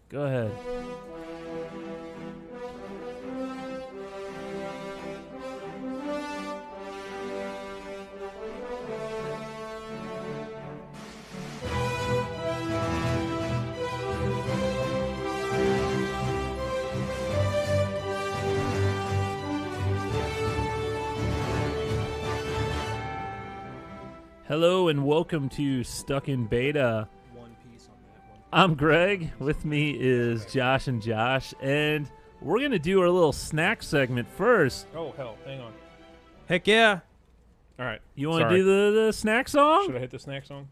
Go ahead. Hello and welcome to Stuck in Beta. One piece on that one. I'm Greg. With me is Josh and Josh, and we're going to do our little snack segment first. Oh, hell. Hang on. Heck yeah. All right. You want to do the snack song? Should I hit the snack song?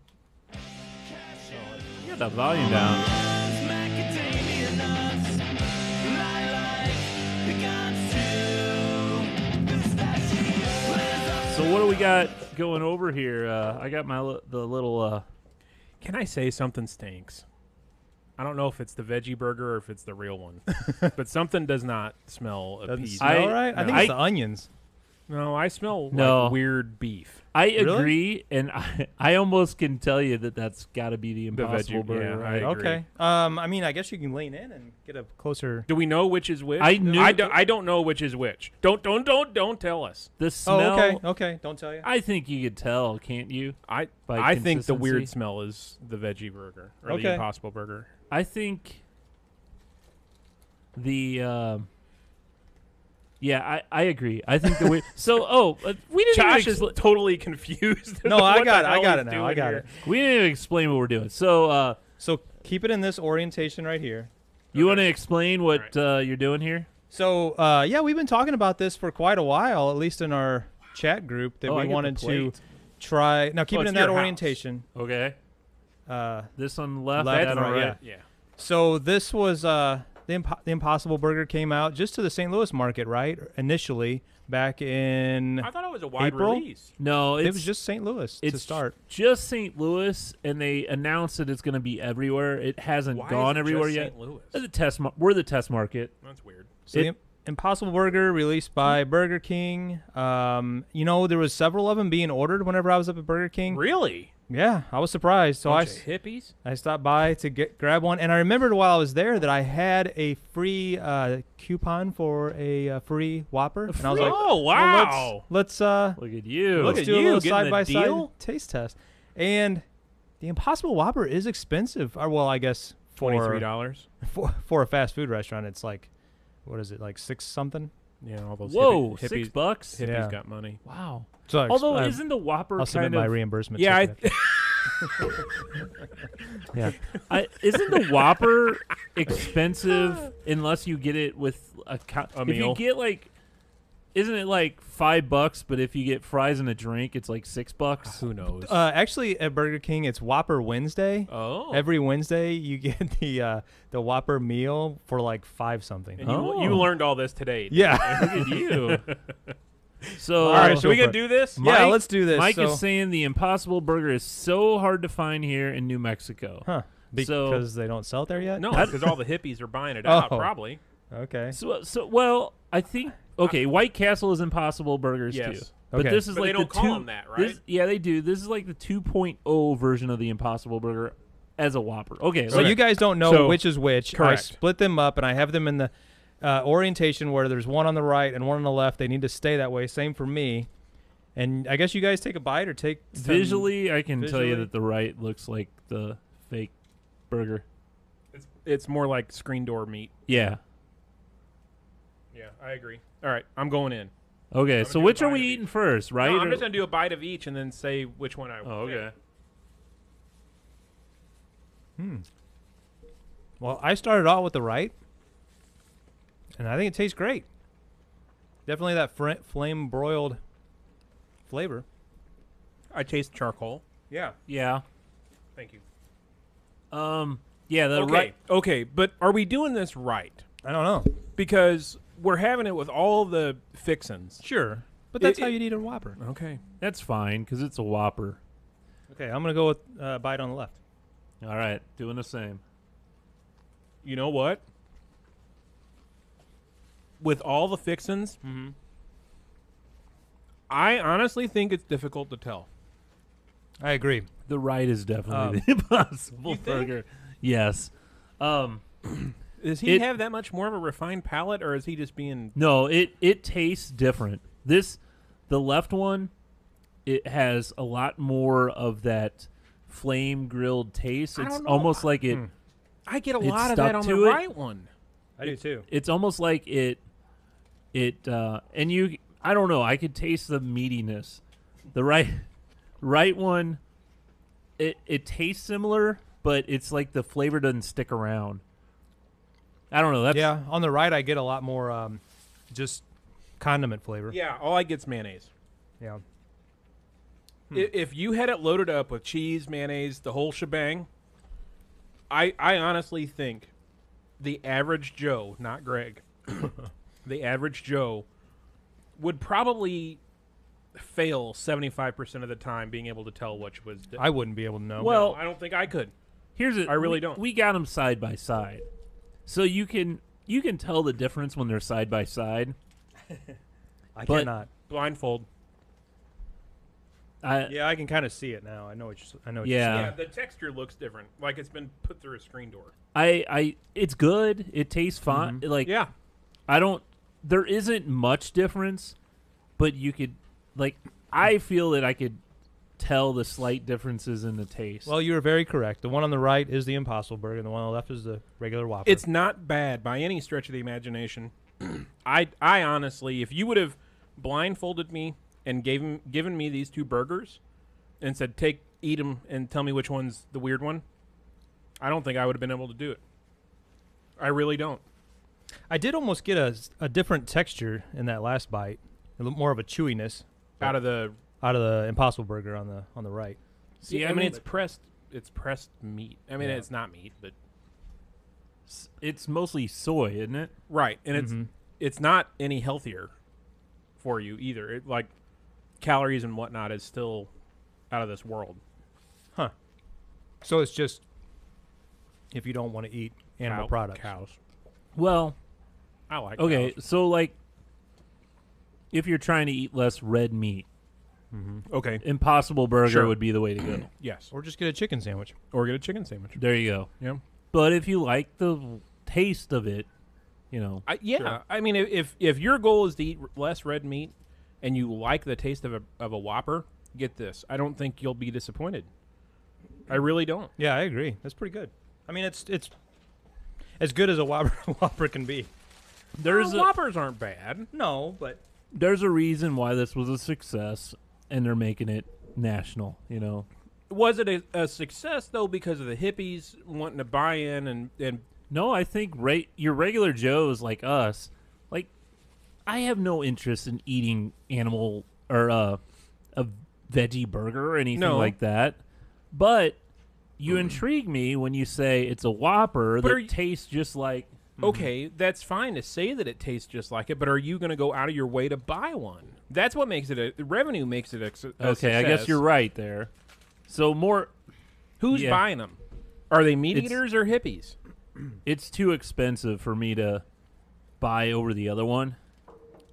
You got the volume down. So what do we got going over here? I got the little... Can I say something stinks? I don't know if it's the veggie burger or if it's the real one, but something does not smell Doesn't appeasing. smell right? I think it's the onions. No, I smell No. like weird beef. I Really? agree, and I almost can tell you that's got to be the Impossible veggie, Burger. yeah, right? I agree. Okay. I mean, I guess you can lean in and get a closer. Do we know which is which? I knew- I don't know which is which. Don't tell us. The smell... Oh, okay. Okay. Don't tell you. I think you could tell, can't you? I By think the weird consistency? smell is the veggie burger or Okay. the Impossible Burger. I think the I agree. I think the way we didn't Josh even is totally confused. No, on I what got the it. I hell got he's it now. doing I got here. it. we didn't even explain what we're doing. So So keep it in this orientation right here. you want to explain what you're doing here? So, yeah, we've been talking about this for quite a while, at least in our chat group, that Oh, I we get the wanted to plate. try. Now, keep Oh, it it's in that your house. orientation. Okay. This on the left, Left that and on the right, right. Yeah. So this was the Impossible Burger came out just to the St. Louis market, right? Initially, back in I thought it was a wide April? release. No, it it's was just St. Louis to it's start. just St. Louis, and they announced that it's going to be everywhere. It hasn't Why gone is it everywhere just yet. St. Louis? As a test, we're the test market. That's weird. So the Impossible Burger released by Burger King. There was several of them being ordered whenever I was up at Burger King. Really? Yeah, I was surprised. So Bunch of hippies. I stopped by to grab one, and I remembered while I was there that I had a free coupon for a free Whopper, and I was like, Oh wow! let's Look at you. Look at do a you little getting side the by side deal? taste test. And the Impossible Whopper is expensive. Well, I guess $23. for a fast food restaurant, it's like, what is it, like $6 something? Yeah, all those Whoa, hippies, $6? hippies Yeah. got money. Wow. So Although, isn't the Whopper I'll submit kind my of... reimbursement. Yeah, ticket. Yeah. Isn't the Whopper expensive unless you get it with a if meal? you get isn't it like $5? But if you get fries and a drink, it's like $6. Who knows? Actually, at Burger King, it's Whopper Wednesday. oh, Every Wednesday, you get the Whopper meal for like $5 something. and Oh. you learned all this today. Yeah. Look at you. So, All right, Oh, so we go can for it. do this. Yeah, Mike- let's do this. Mike so, is saying the Impossible Burger is so hard to find here in New Mexico. huh? So- Because they don't sell it there yet. No, because all the hippies are buying it out. Oh. Probably. Okay. Well, I think White Castle is Impossible Burgers Yes. too. But Okay. this is But like they don't the call them that, right? Yeah, they do. This is like the 2.0 version of the Impossible Burger as a Whopper. Okay, So Okay. you guys don't know So- which is which. I correct. split them up, and I have them in the orientation where there's one on the right and one on the left. They need to stay that way. Same for me. And I guess you guys take a bite or take some- visually, I can tell you visually? that the right looks like the fake burger. It's more like screen door meat. Yeah. Yeah, I agree. All right, I'm going in. Okay, gonna so do which a are bite we of each. eating first, right? No, I'm Or- just gonna do a bite of each and then say which one I. Oh, okay. Well, I started out with the right, and I think it tastes great. Definitely that flame broiled flavor. I taste charcoal. Yeah. Yeah. Thank you. Yeah, the Okay, right. okay, but are we doing this right? I don't know. Because we're having it with all the fixins. Sure. But that's It- how you'd eat a Whopper. Okay. That's fine because it's a Whopper. Okay, I'm going to go with bite on the left. All right, doing the same. You know what? With all the fixins, I honestly think it's difficult to tell. I agree. The right is definitely the Impossible You think? Burger. Yes. Does he have that much more of a refined palate, or is he just being? No, it tastes different. The left one, it has a lot more of that flame grilled taste. I It's don't know. almost like it. I get a It's lot of that stuck on to the it. right one. I do too. It's almost like and you. I don't know. I could taste the meatiness. The right one, it tastes similar, but it's like the flavor doesn't stick around. I don't know. That's Yeah, on the right I get a lot more just condiment flavor. Yeah, all I get's mayonnaise. Yeah. If you had it loaded up with cheese, mayonnaise, the whole shebang, I honestly think the average Joe, not Greg, the average Joe would probably fail 75% of the time being able to tell which was. I wouldn't be able to know. Well, I don't think I could. here's it. I really don't. We got them side by side, so you can tell the difference when they're side by side. I but- cannot. Blindfold. Yeah, I can kind of see it now. I know what you're Yeah. Yeah, the texture looks different, like it's been put through a screen door. It's good. It tastes fine. Like Yeah. there isn't much difference, but you could I feel that I could tell the slight differences in the taste. Well, you were very correct. The one on the right is the Impossible Burger, and the one on the left is the regular Whopper. It's not bad by any stretch of the imagination. I honestly, if you would have blindfolded me and given me these two burgers and said, eat them and tell me which one's the weird one, I don't think I would have been able to do it. I really don't. I did almost get a different texture in that last bite, a little more of a chewiness Out of the Impossible Burger on the right. See, Yeah, I I mean, mean- it's pressed meat. I mean, Yeah. it's not meat, but it's mostly soy, isn't it? right, and it's not any healthier for you either. It, like calories and whatnot is still out of this world. So it's just if you don't want to eat animal products. Cows. Well, I like. okay, cows. so if you're trying to eat less red meat, Okay. Impossible Burger Sure. would be the way to go. Yes. Or just get a chicken sandwich. Or get a chicken sandwich. There you go. Yeah. But if you like the taste of it, Yeah. Sure. I mean, if your goal is to eat less red meat, and you like the taste of a Whopper, get this. I don't think you'll be disappointed. I really don't. Yeah, I agree. That's pretty good. I mean, it's as good as a Whopper can be. there's a, Whoppers aren't bad. No, but there's a reason why this was a success, and they're making it national. Was it a success though because of the hippies wanting to buy in and No, I think your regular Joes like us, I have no interest in eating animal or a veggie burger or anything No. like that. But you intrigue me when you say it's a Whopper But are that you- tastes just like. okay, that's fine to say that it tastes just like it, but are you going to go out of your way to buy one? That's what makes it a revenue makes it a Okay, success. I guess you're right there. So more, Who's Yeah. buying them? Are they meat It's- eaters or hippies? it's too expensive for me to buy over the other one.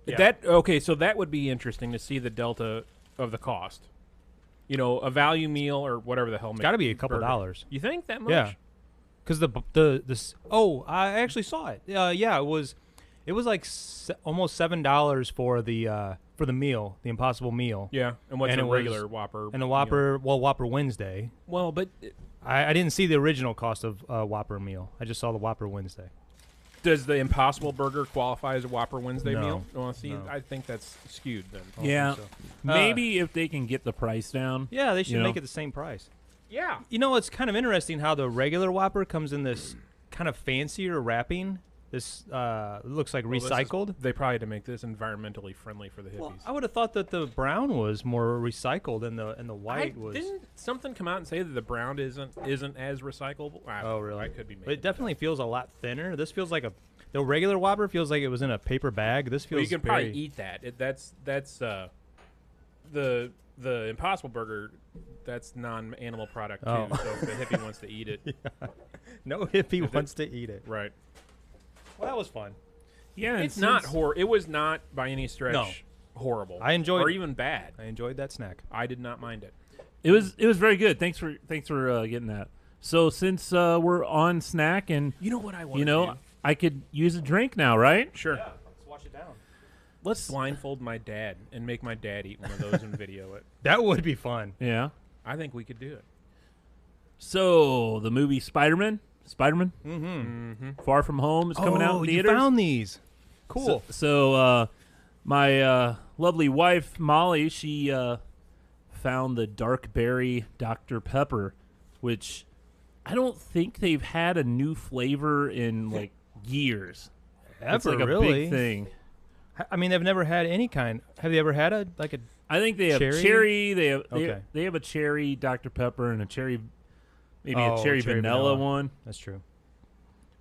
Yeah. So that would be interesting to see the delta of the cost. A value meal or whatever the hell. it's got to be a couple burger. dollars. You think that much? Yeah. Because I actually saw it. Yeah, it was like almost $7 for the meal, the Impossible meal, Yeah. And what's And a it was- regular Whopper? and the Whopper. Well, Whopper Wednesday. Well, but I didn't see the original cost of Whopper meal. I just saw the Whopper Wednesday. does the Impossible Burger qualify as a Whopper Wednesday No. meal? Well, see, No. I think that's skewed then. I don't Yeah. think so. Maybe if they can get the price down. Yeah, they should You know? make it the same price. Yeah. You know, it's kind of interesting how the regular Whopper comes in this kind of fancier wrapping. This looks like Well, this is- recycled. They probably had to make this environmentally friendly for the hippies. Well, I would have thought that the brown was more recycled and the white was. Didn't something come out and say that the brown isn't as recyclable? Oh, really? I could be making But it definitely feels a lot thinner. This feels like the regular Whopper feels like it was in a paper bag. This feels Well, you can very, probably eat that. That's the Impossible Burger. That's non-animal product too. Oh. So if the hippie wants to eat it, no hippie wants to eat it. right? Well, that was fun. Yeah, It's not It was not by any stretch No. horrible. I enjoyed- or even bad. I enjoyed that snack. I did not mind it. It was very good. Thanks for getting that. So since we're on snack and You know what I want you to know do? I could use a drink now, right? Sure. Let's wash it down. Let's blindfold my dad and make my dad eat one of those and video it. That would be fun. Yeah. I think we could do it. So the movie Spider-Man, Mm-hmm. Far From Home is coming out in theaters. You found these. Cool. So my lovely wife Molly, she found the Dark Berry Dr. Pepper, which I don't think they've had a new flavor in like years. It's like a big thing. I mean, they've never had any kind. Have they ever had a I think they have Cherry? cherry. They have Okay. they have a cherry Dr. Pepper and a cherry, maybe Oh, a cherry cherry vanilla vanilla. one. That's true.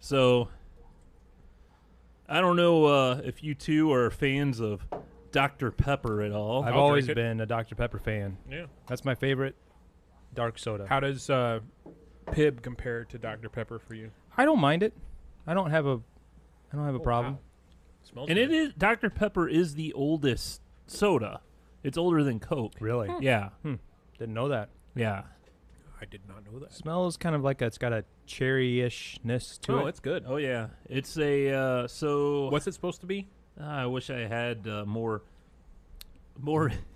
So I don't know if you two are fans of Dr. Pepper at all. I've I'll always drink it. been a Dr. Pepper fan. Yeah. That's my favorite dark soda. How does Pib compare to Dr. Pepper for you? I don't mind it. I don't have a problem. Wow. Smells And good. it is Dr. Pepper is the oldest soda. It's older than Coke. Really? Yeah. Didn't know that. Yeah. I did not know that. Smells kind of like it's got a cherry-ishness to Oh, it. it's good. Oh yeah. It's a so What's it supposed to be? I wish I had more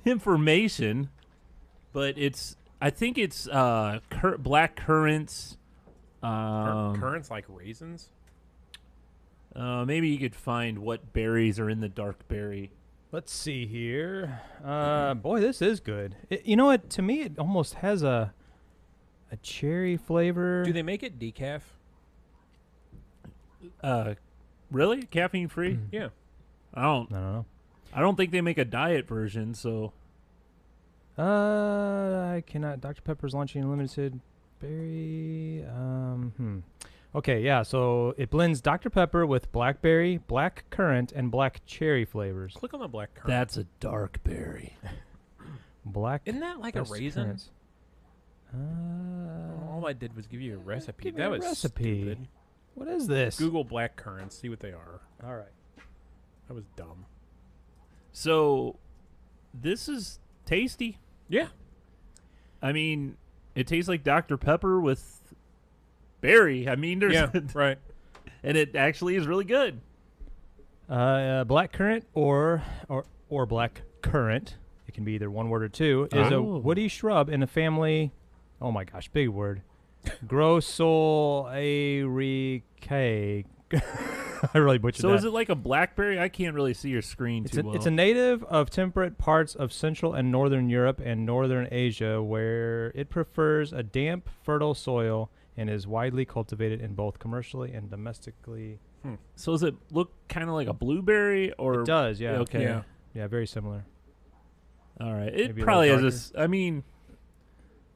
information, but I think it's black currants. Currants like raisins? Maybe you could find what berries are in the dark berry. Let's see here. Boy, this is good. You know what? To me, it almost has a cherry flavor. Do they make it decaf? Really? Caffeine free? Yeah. I don't I don't know. I don't think they make a diet version, so I cannot. Dr. Pepper's launching limited berry. Okay, yeah. So it blends Dr. Pepper with blackberry, black currant, and black cherry flavors. Click on the black currant. that's a dark berry. Black. Isn't that like a best raisin? currants. All I did was give you a recipe. give me That a was recipe. stupid. What is this? Google black currants. See what they are. All right. That was dumb. So this is tasty. Yeah. I mean, it tastes like Dr. Pepper with berry. I mean, there's Yeah. Right. and it actually is really good. Black currant or black currant. It can be either one word or two. Is a Oh. woody shrub in a family. Oh my gosh, big word. Grossolariaceae. I really butchered So that. is it like a blackberry? I can't really see your screen too well. It's a native of temperate parts of Central and Northern Europe and Northern Asia, where it prefers a damp, fertile soil and is widely cultivated in both commercially and domestically. So does it look kind of like a blueberry or It does, yeah. Okay. Yeah. Yeah, very similar. All right. Maybe It a probably little has I mean,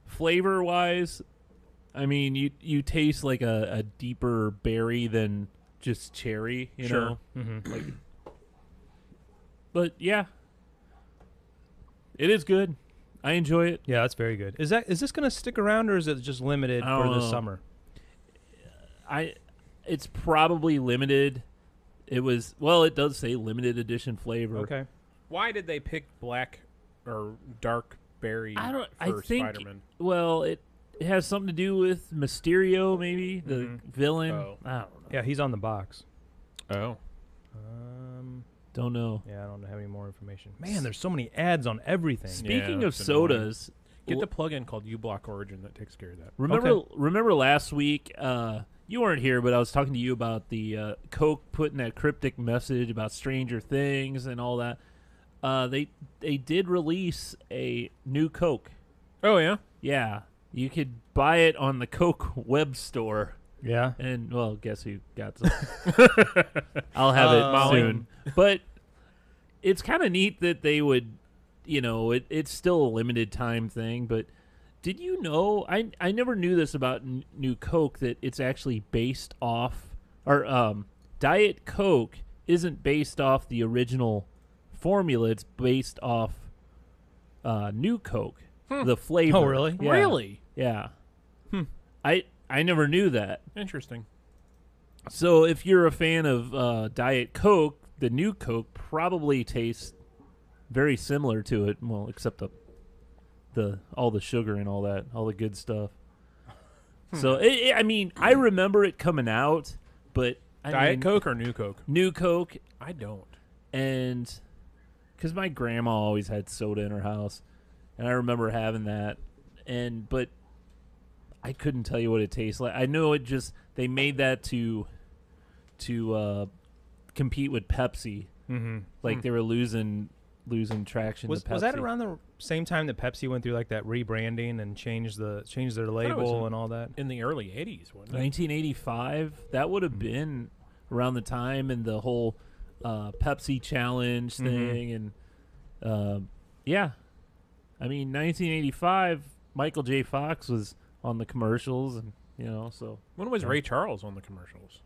flavor wise, I mean, you taste like a deeper berry than just cherry, you Sure. know. Mm-hmm. But yeah, it is good. I enjoy it. Yeah, that's very good. Is this going to stick around, or is it just limited I for don't this know. summer? It's probably limited. It does say limited edition flavor. Okay. Why did they pick black or dark berry I for think Spider-Man? well, it has something to do with Mysterio, maybe the Mhm. villain. Oh. I don't know. Yeah, he's on the box. Oh. Don't know. Yeah, I don't have any more information. Man, there's so many ads on everything. Speaking Yeah, of it's annoying. sodas, Get the plug-in called uBlock Origin that takes care of that. remember last week, you weren't here, but I was talking to you about the Coke putting that cryptic message about Stranger Things and all that. They did release a new Coke. Oh, yeah? Yeah, you could buy it on the Coke web store. Yeah. And, well, guess who got some? I'll have it Molly. soon. But it's kind of neat that they would, it's still a limited time thing. But did you know, I never knew this about new Coke, that it's actually based off, or Diet Coke isn't based off the original formula. It's based off new Coke, the flavor. Oh, really? Yeah. Really? Yeah. I never knew that. Interesting. So if you're a fan of Diet Coke, the new Coke probably tastes very similar to it. Well, except the all the sugar and all that, all the good stuff. So I mean, I remember it coming out, but Diet Coke or New Coke? New Coke, I don't. and because my grandma always had soda in her house, and I remember having that, but I couldn't tell you what it tastes like. I know it just they made that to compete with Pepsi. Mm-hmm. Like they were losing traction. Was to Pepsi. was that around the same time that Pepsi went through like that rebranding and changed their label and all that? In the early 80s, wasn't it? 1985? That would have been around the time and the whole Pepsi challenge thing, and yeah, I mean 1985. Michael J. Fox was on the commercials, and so When was Ray Charles on the commercials?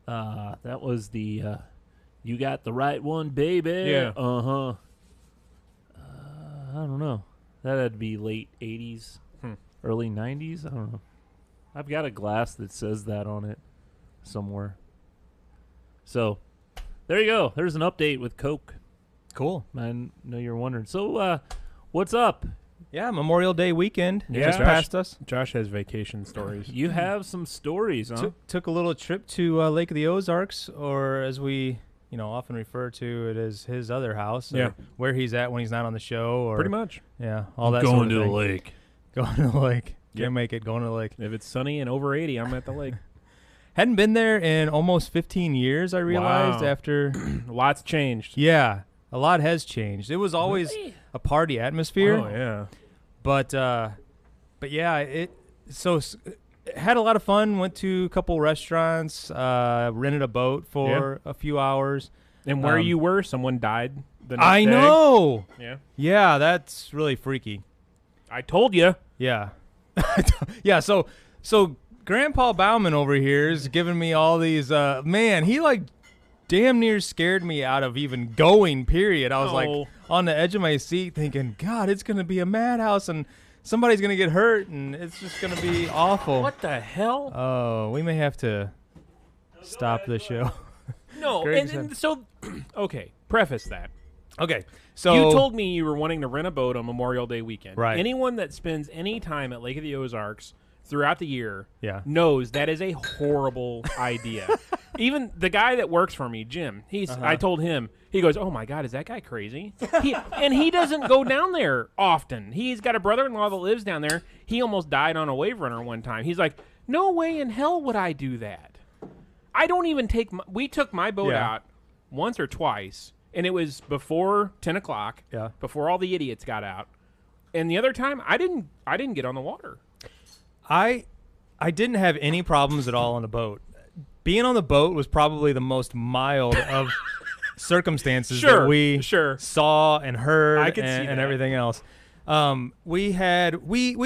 that was the "You Got the Right One, Baby." Yeah. I don't know. That had to be late 80s, early 90s. I don't know. I've got a glass that says that on it somewhere. So there you go. There's an update with Coke. Cool. I know you're wondering. So what's up? Yeah, Memorial Day weekend just Josh- passed us. Josh has vacation stories. You have some stories, huh? Took a little trip to Lake of the Ozarks, or as we often refer to it as his other house. Yeah. Or where he's at when he's not on the show. Or Pretty much. Yeah, all that going sort of to the thing. lake. Going to the lake. Yep. Can't make it. Going to the lake. If it's sunny and over 80, I'm at the lake. Hadn't been there in almost 15 years, I realized, Wow. after. Lots changed. Yeah, a lot has changed. It was always a party atmosphere. Oh, yeah. But yeah, had a lot of fun. Went to a couple restaurants, rented a boat for a few hours. And where you were, someone died the next I day. know. Yeah. Yeah, that's really freaky. I told you. Yeah. Yeah, so Grandpa Bauman over here is giving me all these man, he like damn near scared me out of even going, period. I was like on the edge of my seat thinking, God, it's going to be a madhouse and somebody's going to get hurt and it's just going to be awful. What the hell? Oh, we may have to stop the show. No, and so, okay, preface that. Okay, so You told me you were wanting to rent a boat on Memorial Day weekend. Right. Anyone that spends any time at Lake of the Ozarks throughout the year knows that is a horrible idea. Even the guy that works for me, Jim, I told him, he goes, oh my God, is that guy crazy? And he doesn't go down there often. He's got a brother-in-law that lives down there. He almost died on a wave runner one time. He's like, no way in hell would I do that. I don't even we took my boat out once or twice, and it was before 10 o'clock, before all the idiots got out. And the other time, I didn't get on the water. I didn't have any problems at all on the boat. Being on the boat was probably the most mild of circumstances that we saw and heard and everything else. We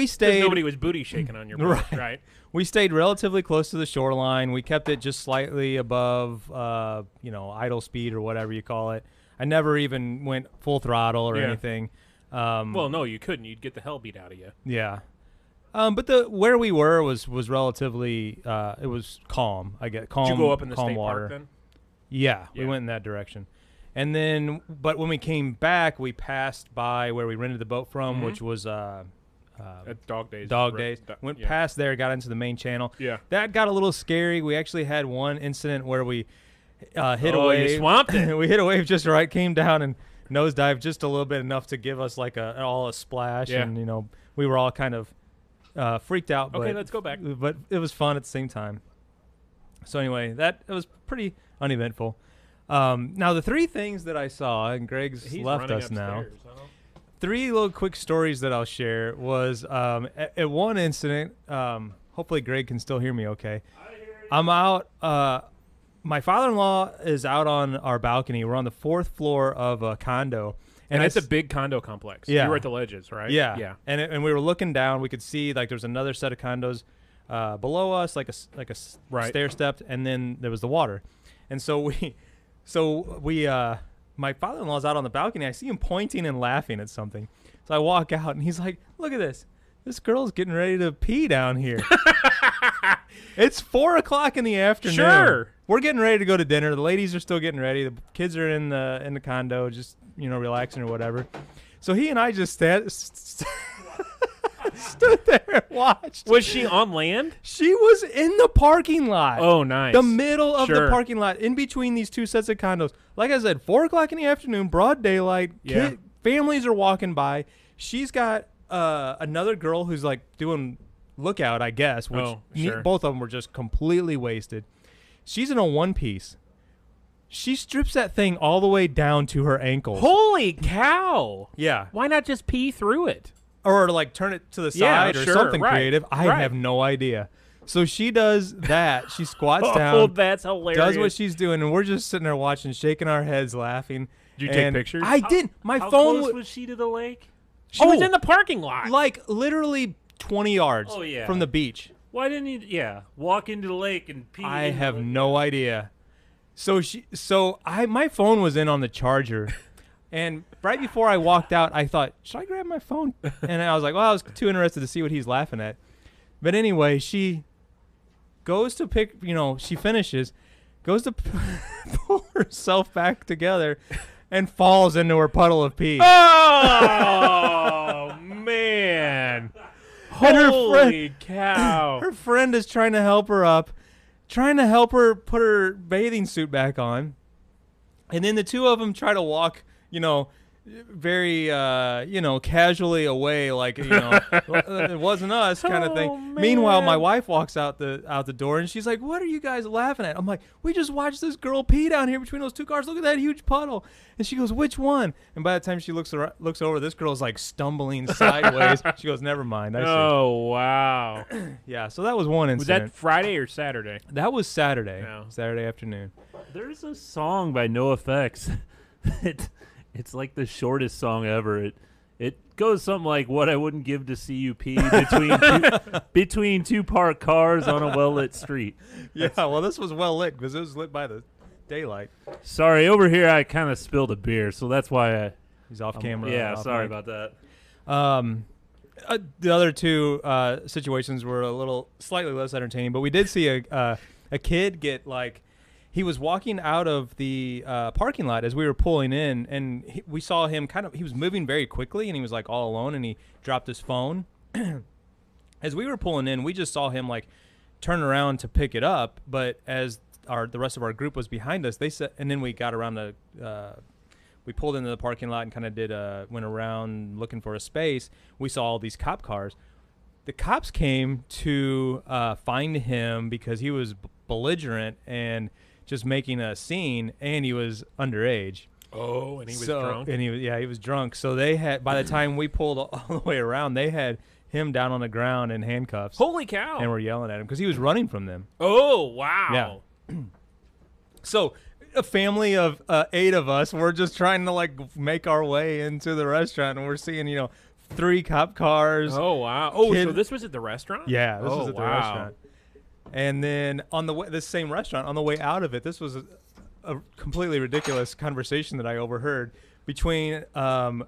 stayed. Nobody was booty shaking on your boat, right? We stayed relatively close to the shoreline. We kept it just slightly above, idle speed or whatever you call it. I never even went full throttle or anything. Well, no, you couldn't. You'd get the hell beat out of you. Yeah. But where we were was relatively it was calm. I get calm. Did you go up in the state water. park then? Yeah, we went in that direction. And then, but when we came back, we passed by where we rented the boat from, which was at Dog Days. Dog Days. Went past there, got into the main channel. Yeah. That got a little scary. We actually had one incident where we hit a wave. You swamped it. We hit a wave just right, came down and nosedived just a little bit, enough to give us like a splash. Yeah. And, we were all kind of freaked out. Okay, let's go back. But it was fun at the same time. So anyway, it was pretty uneventful. Now the three things that I saw, and Greg's left us now. Three little quick stories that I'll share was at one incident. Hopefully Greg can still hear me okay. I'm out. My father-in-law is out on our balcony. We're on the 4th floor of a condo. And it's a big condo complex. Yeah. You were at the ledges, right? Yeah. Yeah. And we were looking down. We could see like there's another set of condos below us, like a stair stepped, and then there was the water. And so we my father-in-law's out on the balcony. I see him pointing and laughing at something. So I walk out, and he's like, "Look at this. This girl's getting ready to pee down here." It's 4 o'clock in the afternoon. Sure. We're getting ready to go to dinner. The ladies are still getting ready. The kids are in the condo, just relaxing or whatever. So he and I just stood there and watched. Was she on land? She was in the parking lot. Oh, nice. The middle of the Sure. parking lot, in between these two sets of condos. Like I said, 4 o'clock in the afternoon, broad daylight. Yeah. Families are walking by. She's got another girl who's like doing lookout, I guess. Which sure. both of them were just completely wasted. She's in a one-piece. She strips that thing all the way down to her ankles. Holy cow. Yeah. Why not just pee through it? Or like turn it to the Yeah, side or sure, something right, creative. I right. have no idea. So she does that. She squats Oh, down. that's hilarious. Does what she's doing, and we're just sitting there watching, shaking our heads, laughing. Did you take And pictures? I didn't. My How phone close was she to the lake? She was Oh. in the parking lot. like literally 20 yards Oh, yeah. from the beach. Why didn't you? Yeah, walk into the lake and pee. I in the have lake? no idea. My phone was in on the charger, and right before I walked out, I thought, should I grab my phone? And I was like, well, I was too interested to see what he's laughing at. But anyway, she goes to pick. She finishes, goes to pull herself back together, and falls into her puddle of pee. Oh, man. And her Holy cow. Her friend is trying to help her up, trying to help her put her bathing suit back on. And then the two of them try to walk, very, casually away, like, it wasn't us kind of thing. Oh, man. Meanwhile, my wife walks out the door and she's like, what are you guys laughing at? I'm like, we just watched this girl pee down here between those two cars. Look at that huge puddle. And she goes, which one? And by the time she looks over, this girl's like stumbling sideways. She goes, never mind. I see. Oh, wow. Yeah, so that was one Was incident. that Friday or Saturday? That was Saturday. Yeah. Saturday afternoon. There's a song by NoFX. It's like the shortest song ever. It goes something like "What I Wouldn't Give to See You Pee between two parked cars on a well-lit street." Yeah, well, this was well lit because it was lit by the daylight. Sorry, over here I kind of spilled a beer, so that's why He's off camera. Yeah, off sorry mic. about that. The other two situations were slightly less entertaining, but we did see a kid get he was walking out of the parking lot as we were pulling in, and we saw him he was moving very quickly, and he was like all alone, and he dropped his phone. As we were pulling in, we just saw him turn around to pick it up, but as the rest of our group was behind us, they said, and then we got around we pulled into the parking lot and kind of went around looking for a space. We saw all these cop cars. The cops came to find him because he was belligerent and just making a scene, and he was underage. Oh, and he was drunk? And he was drunk. So they had, by the time we pulled all the way around, they had him down on the ground in handcuffs. Holy cow. And were yelling at him because he was running from them. Oh, wow. Yeah. So a family of 8 of us, we're just trying to make our way into the restaurant, and we're seeing 3 cop cars. Oh, wow. Oh, Kid- so this was at the restaurant? Yeah, this was at the wow. restaurant. And then on the way, this same restaurant, on the way out of it, this was a completely ridiculous conversation that I overheard between a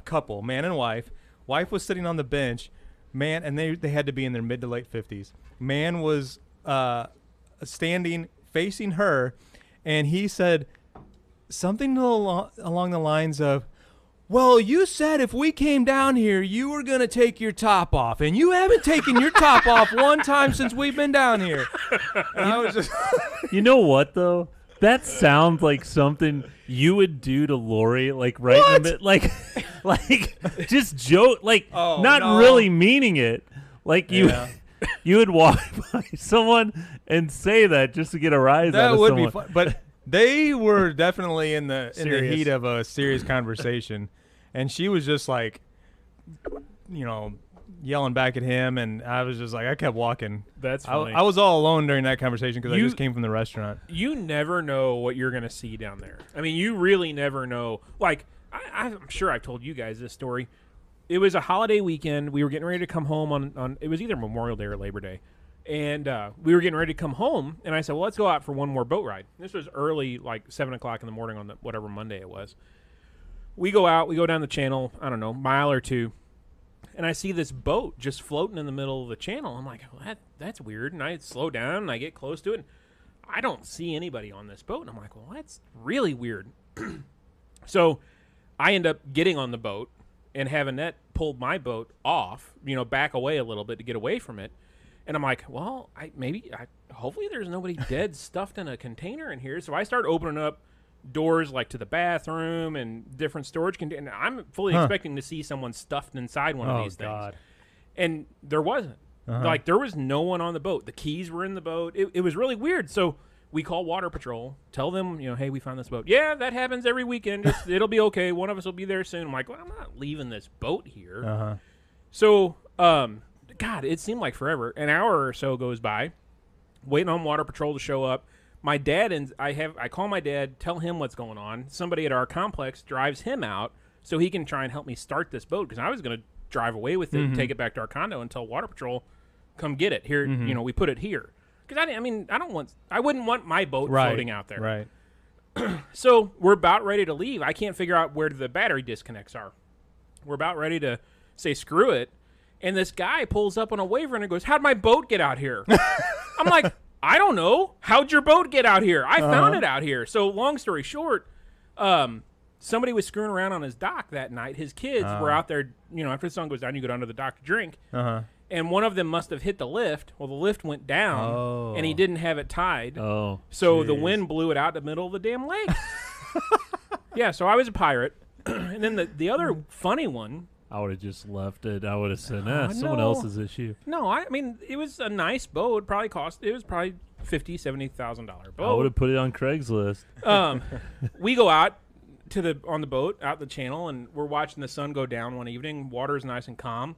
couple, man and wife. Wife was sitting on the bench, man, and they had to be in their mid to late 50s. Man was standing facing her, and he said something along the lines of, well, you said if we came down here, you were going to take your top off, and you haven't taken your top off one time since we've been down here. And I was just... You know what, though? That sounds like something you would do to Lori, right in the mid, just joke, Oh, not no. really meaning it. Yeah. You would walk by someone and say that just to get a rise out That of would someone. be fun. But they were definitely in the Serious. heat of a serious conversation, and she was just yelling back at him, and I was just I kept walking. That's funny. I was all alone during that conversation because I just came from the restaurant. You never know what you're going to see down there. I mean, you really never know. I'm sure I've told you guys this story. It was a holiday weekend. We were getting ready to come home on it was either Memorial Day or Labor Day. And we were getting ready to come home, and I said, well, let's go out for one more boat ride. This was early, 7 o'clock in the morning on whatever Monday it was. We go out. We go down the channel, I don't know, mile or two, and I see this boat just floating in the middle of the channel. I'm like, well, that's weird. And I slow down, and I get close to it, and I don't see anybody on this boat. And I'm like, well, that's really weird. So I end up getting on the boat and have Annette pulled my boat off, back away a little bit to get away from it. And I'm like, well, hopefully there's nobody dead stuffed in a container in here. So I start opening up doors like to the bathroom and different storage containers. I'm fully expecting to see someone stuffed inside one of these things. And there wasn't. Like, there was no one on the boat. The keys were in the boat. It was really weird. So we call Water Patrol, tell them, hey, we found this boat. Yeah, that happens every weekend. It'll be okay. One of us will be there soon. I'm like, well, I'm not leaving this boat here. So, God, it seemed like forever. An hour or so goes by, waiting on Water Patrol to show up. My dad and I call my dad, tell him what's going on. Somebody at our complex drives him out so he can try and help me start this boat, because I was going to drive away with it and take it back to our condo and tell Water Patrol, come get it here. We put it here. Because I wouldn't want my boat floating out there. Right. So we're about ready to leave. I can't figure out where the battery disconnects are. We're about ready to say screw it, and this guy pulls up on a waiver and goes, "How'd my boat get out here?" I'm like, I don't know. How'd your boat get out here? I found it out here. So long story short, somebody was screwing around on his dock that night. His kids were out there. After the sun goes down, you go down to the dock to drink. And one of them must have hit the lift. Well, the lift went down, and he didn't have it tied. So the wind blew it out the middle of the damn lake. Yeah, so I was a pirate. And then the other funny one. I would have just left it. I would have said, someone else's issue. No, it was a nice boat. It was probably $50,000-$70,000 boat. I would have put it on Craigslist. We go out on the boat, out the channel, and we're watching the sun go down one evening. Water's nice and calm.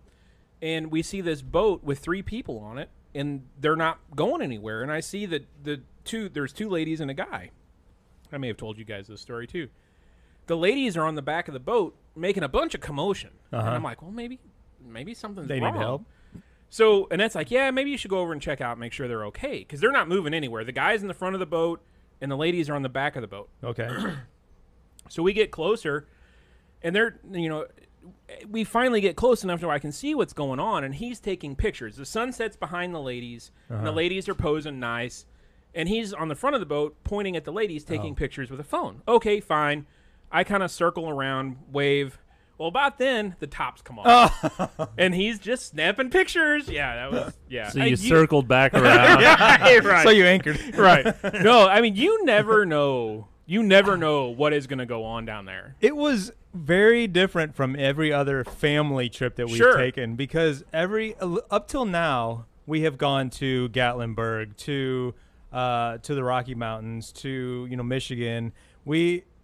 And we see this boat with 3 people on it, and they're not going anywhere. And I see that there's 2 ladies and a guy. I may have told you guys this story too. The ladies are on the back of the boat making a bunch of commotion. And I'm like, well, maybe something's wrong. They need help. So Annette's like, yeah, maybe you should go over and check out, make sure they're okay, because they're not moving anywhere. The guy's in the front of the boat, and the ladies are on the back of the boat. Okay. So we get closer, and we finally get close enough to where I can see what's going on, and he's taking pictures. The sun sets behind the ladies, and the ladies are posing nice, and he's on the front of the boat pointing at the ladies, taking pictures with a phone. Okay, fine. I kind of circle around, wave. Well, about then, the tops come off. And he's just snapping pictures. Yeah, that was, yeah. So you circled back around. Yeah, right. So you anchored. Right. No, you never know. You never know what is going to go on down there. It was very different from every other family trip that we've taken, because up till now, we have gone to Gatlinburg, to the Rocky Mountains, to Michigan.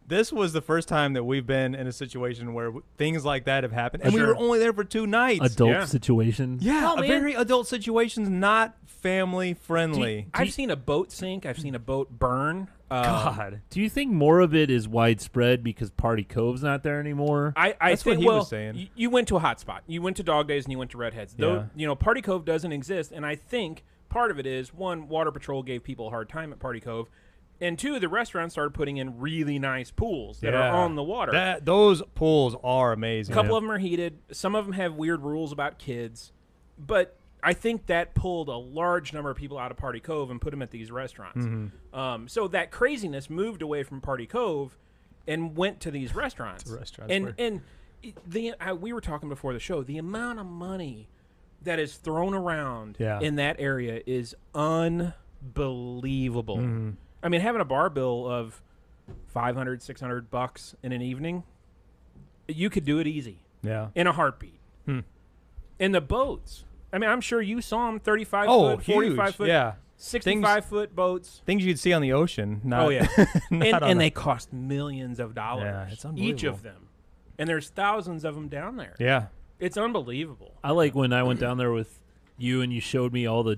This was the first time that we've been in a situation where things like that have happened, and we were only there for 2 nights. Adult situations. Yeah, very adult situations, not family friendly. I've seen a boat sink. I've seen a boat burn. God. Do you think more of it is widespread because Party Cove's not there anymore? That's think, what he was saying. You went to a hot spot. You went to Dog Days and you went to Redheads. Though, Party Cove doesn't exist, and I think part of it is, 1, Water Patrol gave people a hard time at Party Cove, and 2, the restaurants started putting in really nice pools that are on the water. Those pools are amazing. A couple of them are heated. Some of them have weird rules about kids, but I think that pulled a large number of people out of Party Cove and put them at these restaurants. So that craziness moved away from Party Cove and went to these restaurants. We were talking before the show, the amount of money that is thrown around in that area is unbelievable. I mean, having a bar bill of $500-$600 in an evening, you could do it easy. Yeah. In a heartbeat. And the boats, I mean, I'm sure you saw them, 35-foot, 45-foot, 65-foot boats. Things you'd see on the ocean. And they cost millions of dollars. Yeah, it's unbelievable. Each of them. And there's thousands of them down there. Yeah. It's unbelievable. I like when I went down there with you and you showed me all the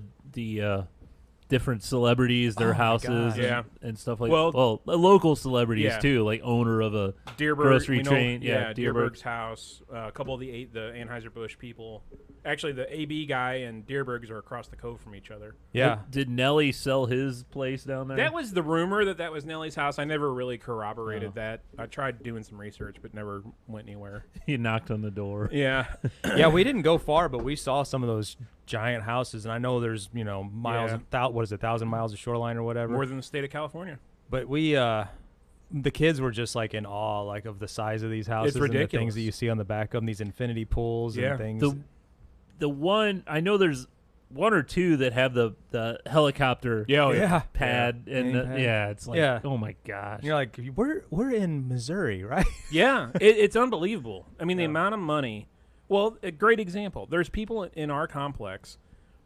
different celebrities, their houses, and stuff like that. Well, local celebrities too, like owner of a grocery chain. Deerberg's house. A couple of the Anheuser-Busch people. Actually, the AB guy and Deerberg's are across the cove from each other. Yeah. Did Nelly sell his place down there? That was the rumor that was Nelly's house. I never really corroborated that. I tried doing some research, but never went anywhere. He knocked on the door. Yeah. Yeah, we didn't go far, but we saw some of those giant houses, and I know there's miles, 1,000 miles of shoreline or whatever. More than the state of California. But we the kids were just like in awe, like of the size of these houses and the things ridiculous. that you see on the back of them, these infinity pools Yeah. and things. The one I know there's one or two that have the helicopter Yeah, oh, yeah. pad and Main pad. yeah, it's like Yeah. oh my gosh. And you're like, we're in Missouri, right? Yeah, it's unbelievable. I mean, the Yeah. amount of money. Well, a great example. There's people in our complex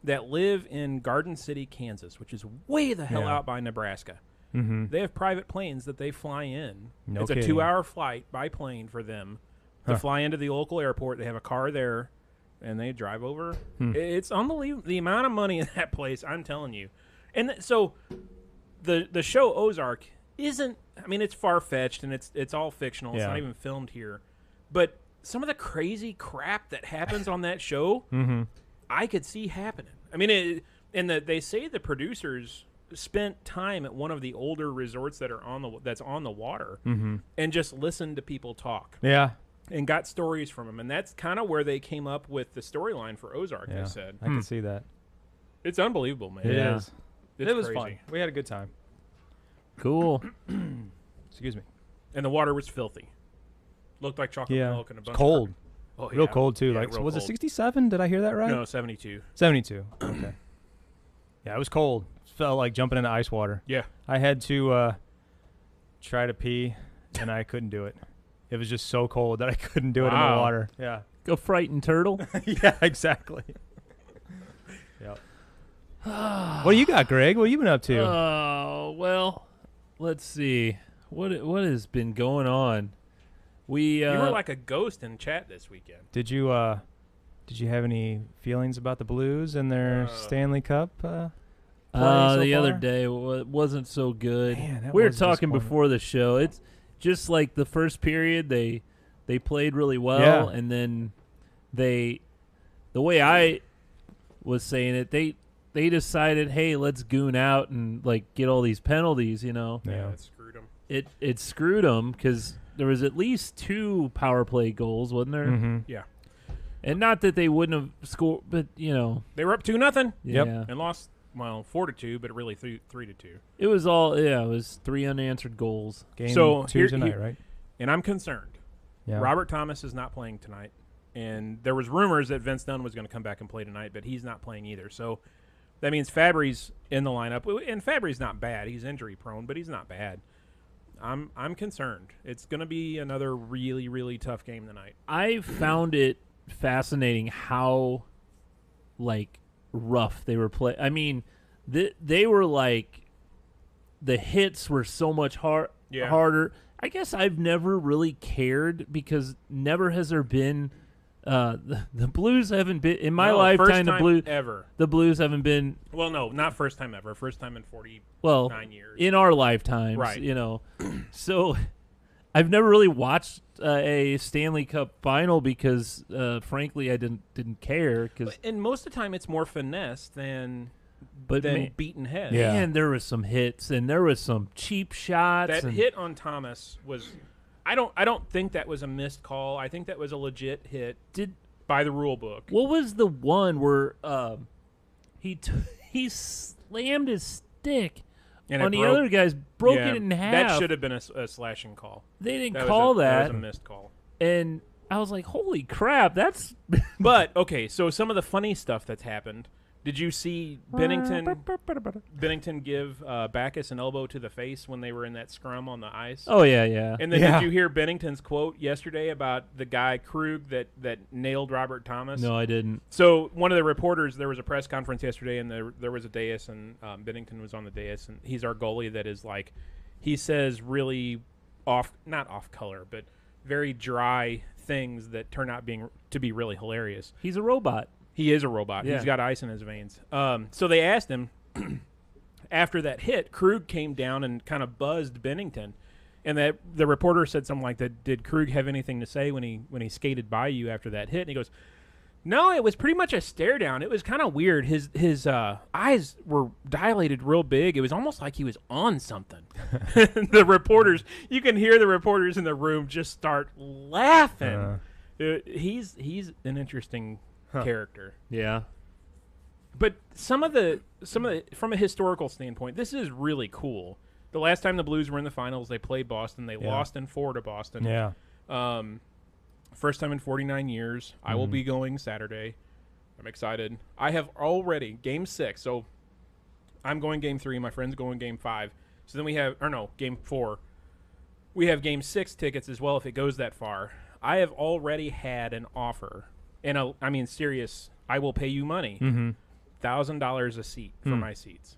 that live in Garden City, Kansas, which is way the hell Yeah. out by Nebraska. Mm-hmm. They have private planes that they fly in. No it's a kidding. 2-hour flight by plane for them to Huh. fly into the local airport. They have a car there, and they drive over. Hmm. It's unbelievable the amount of money in that place. I'm telling you. And so, the show Ozark isn't. I mean, it's far fetched and it's all fictional. It's Yeah. not even filmed here, but some of the crazy crap that happens on that show, Mm-hmm. I could see happening. I mean, they say the producers spent time at one of the older resorts that's on the water Mm-hmm. and just listened to people talk Yeah. and got stories from them, and that's kind of where they came up with the storyline for Ozark. Yeah. They said I can see that. it's unbelievable, man. It Yeah. is. It's It was crazy. fun. We had a good time. Cool. Excuse me. And the water was filthy. Looked like chocolate Yeah. milk and a It's bunch cold. of oh, Real yeah. cold too. Yeah, Like, so real was it cold. 67? Did I hear that right? No, 72. 72. Okay. Yeah, it was cold. Felt like jumping into ice water. Yeah. I had to try to pee, and I couldn't do it. It was just so cold that I couldn't do it in the Wow. water. Yeah. Go frighten turtle. Yeah, exactly. Yep. What do you got, Greg? What have you been up to? Oh well, let's see what has been going on. We You were like a ghost in chat this weekend. Did you have any feelings about the Blues and their Stanley Cup? Play so the other far? day wasn't so good. Man, that we were was talking disappointing. before the show. It's just like the first period they played really well, Yeah. and then the way I was saying it, they decided, hey, let's goon out and like get all these penalties. You know, Yeah. That screwed him. it screwed them because there was at least 2 power play goals, wasn't there? Mm-hmm. Yeah. And not that they wouldn't have scored, but you know, They were up 2-0 Yep. yeah. and lost, 4-2, but really 3-2. It was all it was 3 unanswered goals. Game So 2 here- tonight, here- right? And I'm concerned. Yeah. Robert Thomas is not playing tonight, and there was rumors that Vince Dunn was going to come back and play tonight, but he's not playing either. So that means Fabry's in the lineup, and Fabry's not bad. He's injury prone, but he's not bad. I'm concerned. It's going to be another really, really tough game tonight. I found it fascinating how like rough they were play. I mean, they were like the hits were so much Yeah. harder. I guess I've never really cared because never has there been the Blues haven't been in my No, lifetime. first The time ever. Blues haven't been Well, no, not first time ever. First time in 49 well years. in our lifetimes, Right. You know, so I've never really watched a Stanley Cup final because, frankly, I didn't care. Cause, And most of the time, it's more finesse than but beaten head. Yeah. man, there was some hits and there was some cheap shots. That and hit on Thomas was. I don't think that was a missed call. I think that was a legit hit by the rule book. What was the one where he slammed his stick And on it the broke- other guy's, broke Yeah, it in half. That should have been a slashing call. They didn't That call was that, was a missed call. and I was like, "Holy crap, that's." But okay, so some of the funny stuff that's happened. Did you see Bennington give Backus an elbow to the face when they were in that scrum on the ice? Oh yeah. And then Yeah. did you hear Bennington's quote yesterday about the guy Krug that nailed Robert Thomas? No, I didn't. So one of the reporters, there was a press conference yesterday, and there was a dais, and Bennington was on the dais, and he's our goalie that is like, he says really not off color, but very dry things that turn out to be really hilarious. He's a robot. He is a robot. Yeah. He's got ice in his veins. So they asked him after that hit. Krug came down and kind of buzzed Bennington, and that the reporter said something like that. Did Krug have anything to say when he skated by you after that hit? And he goes, "No, it was pretty much a stare down. It was kind of weird. His eyes were dilated real big. It was almost like he was on something." The reporters, you can hear the reporters in the room just start laughing. He's an interesting character. Yeah. But some of the from a historical standpoint, this is really cool The last time the Blues were in the finals, they played Boston. They lost in 4 to Boston. Yeah. First time in 49 years. I will be going Saturday. I'm excited. I have already Game 6. So I'm going Game 3. My friend's going Game 5. So then we have, Game 4. We have Game 6 tickets as well if it goes that far. I have already had an offer. And serious, I will pay you money. $1,000 a seat for my seats.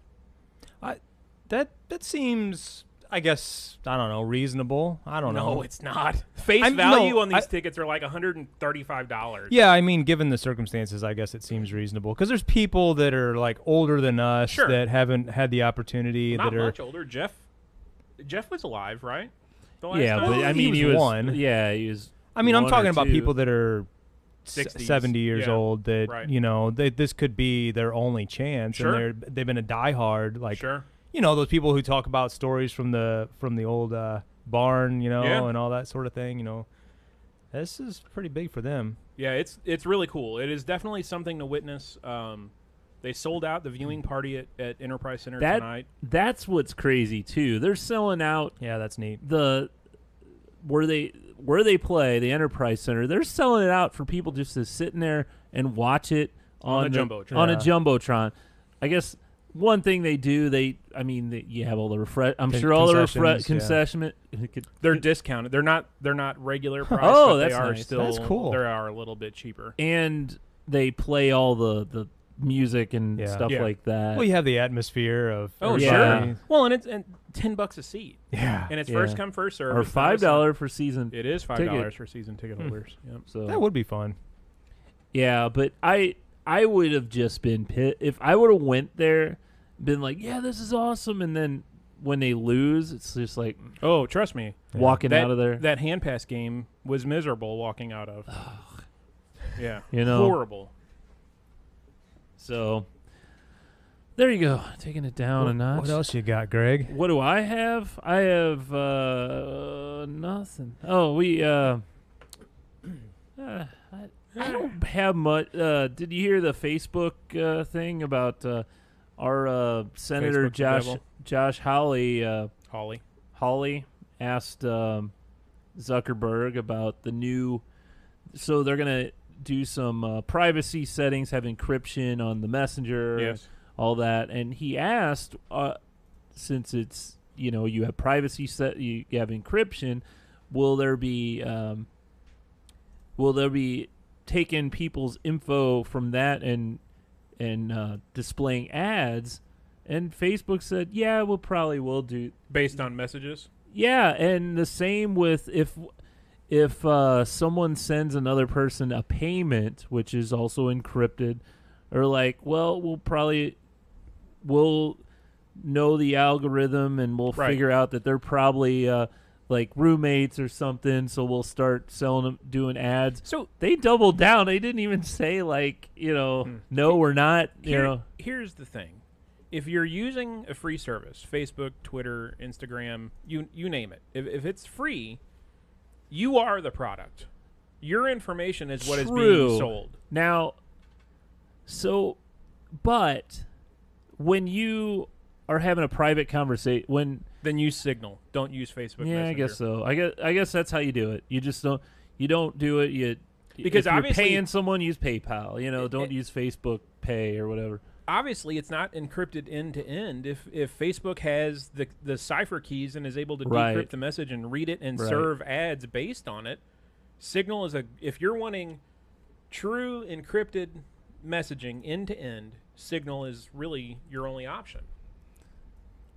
That seems, I guess, I don't know, reasonable. I don't know. No, it's not. Face value on these tickets are like $135. Yeah, I mean, given the circumstances, I guess it seems reasonable. Because there's people that are like older than us that haven't had the opportunity. Not that are much older. Jeff was alive, right? Yeah, but I mean, he was one. Yeah, he was. I mean, I'm talking about 2. people that are 60s. 70 years old that, right. This could be their only chance. Sure. And they've been a diehard. Like, sure. Those people who talk about stories from the old barn, and all that sort of thing, This is pretty big for them. Yeah, it's really cool. It is definitely something to witness. They sold out the viewing party at Enterprise Center tonight. That's what's crazy, too. They're selling out. Yeah, that's neat. Where they play, the Enterprise Center, they're selling it out for people just to sit in there and watch it on a Jumbotron. On a Jumbotron. I guess one thing they do, you have all the I'm sure all the concession. They're discounted. They're not regular price. Oh, but that's they are nice. still. That's cool. They are a little bit cheaper. And they play all the music and stuff like that. Well, you have the atmosphere of. Oh, yeah. sure. Well, and it's $10 a seat. Yeah. And it's first come, first serve. Or $5 for season. It is $5 for season ticket holders. Yep. So that would be fun. Yeah, but I would have just been pissed if I would have went there, been like, yeah, this is awesome, and then when they lose, it's just like, oh, trust me, walking out of there. That hand pass game was miserable walking out of. Yeah, horrible. So there you go, taking it down a notch. What else you got, Greg? What do I have? I have nothing. Oh, we I don't have much. Did you hear the Facebook thing about our Senator Josh Hawley? Hawley asked Zuckerberg about the new. So they're gonna do some privacy settings, have encryption on the messenger, all that, and he asked, since it's you have privacy you have encryption, will there be taking people's info from that and displaying ads? And Facebook said, yeah, we'll probably will do based on messages. Yeah, and the same with if someone sends another person a payment, which is also encrypted, or like, well, we'll know the algorithm and we'll figure out that they're probably like roommates or something, so we'll start selling them, doing ads. So they doubled down. They didn't even say like, no, we're not. Here's the thing: if you're using a free service, Facebook, Twitter, Instagram, you name it, if it's free, you are the product. Your information is what is being sold. Now, but when you are having a private conversation, then use Signal. Don't use Facebook. Yeah, Messenger. I guess so. I guess that's how you do it. You just don't. You don't do it. Because if you're obviously paying someone, use PayPal. Don't use Facebook Pay or whatever. Obviously, it's not encrypted end to end. If Facebook has the cipher keys and is able to Right. decrypt the message and read it and Right. serve ads based on it, Signal is if you're wanting true encrypted messaging end to end, Signal is really your only option.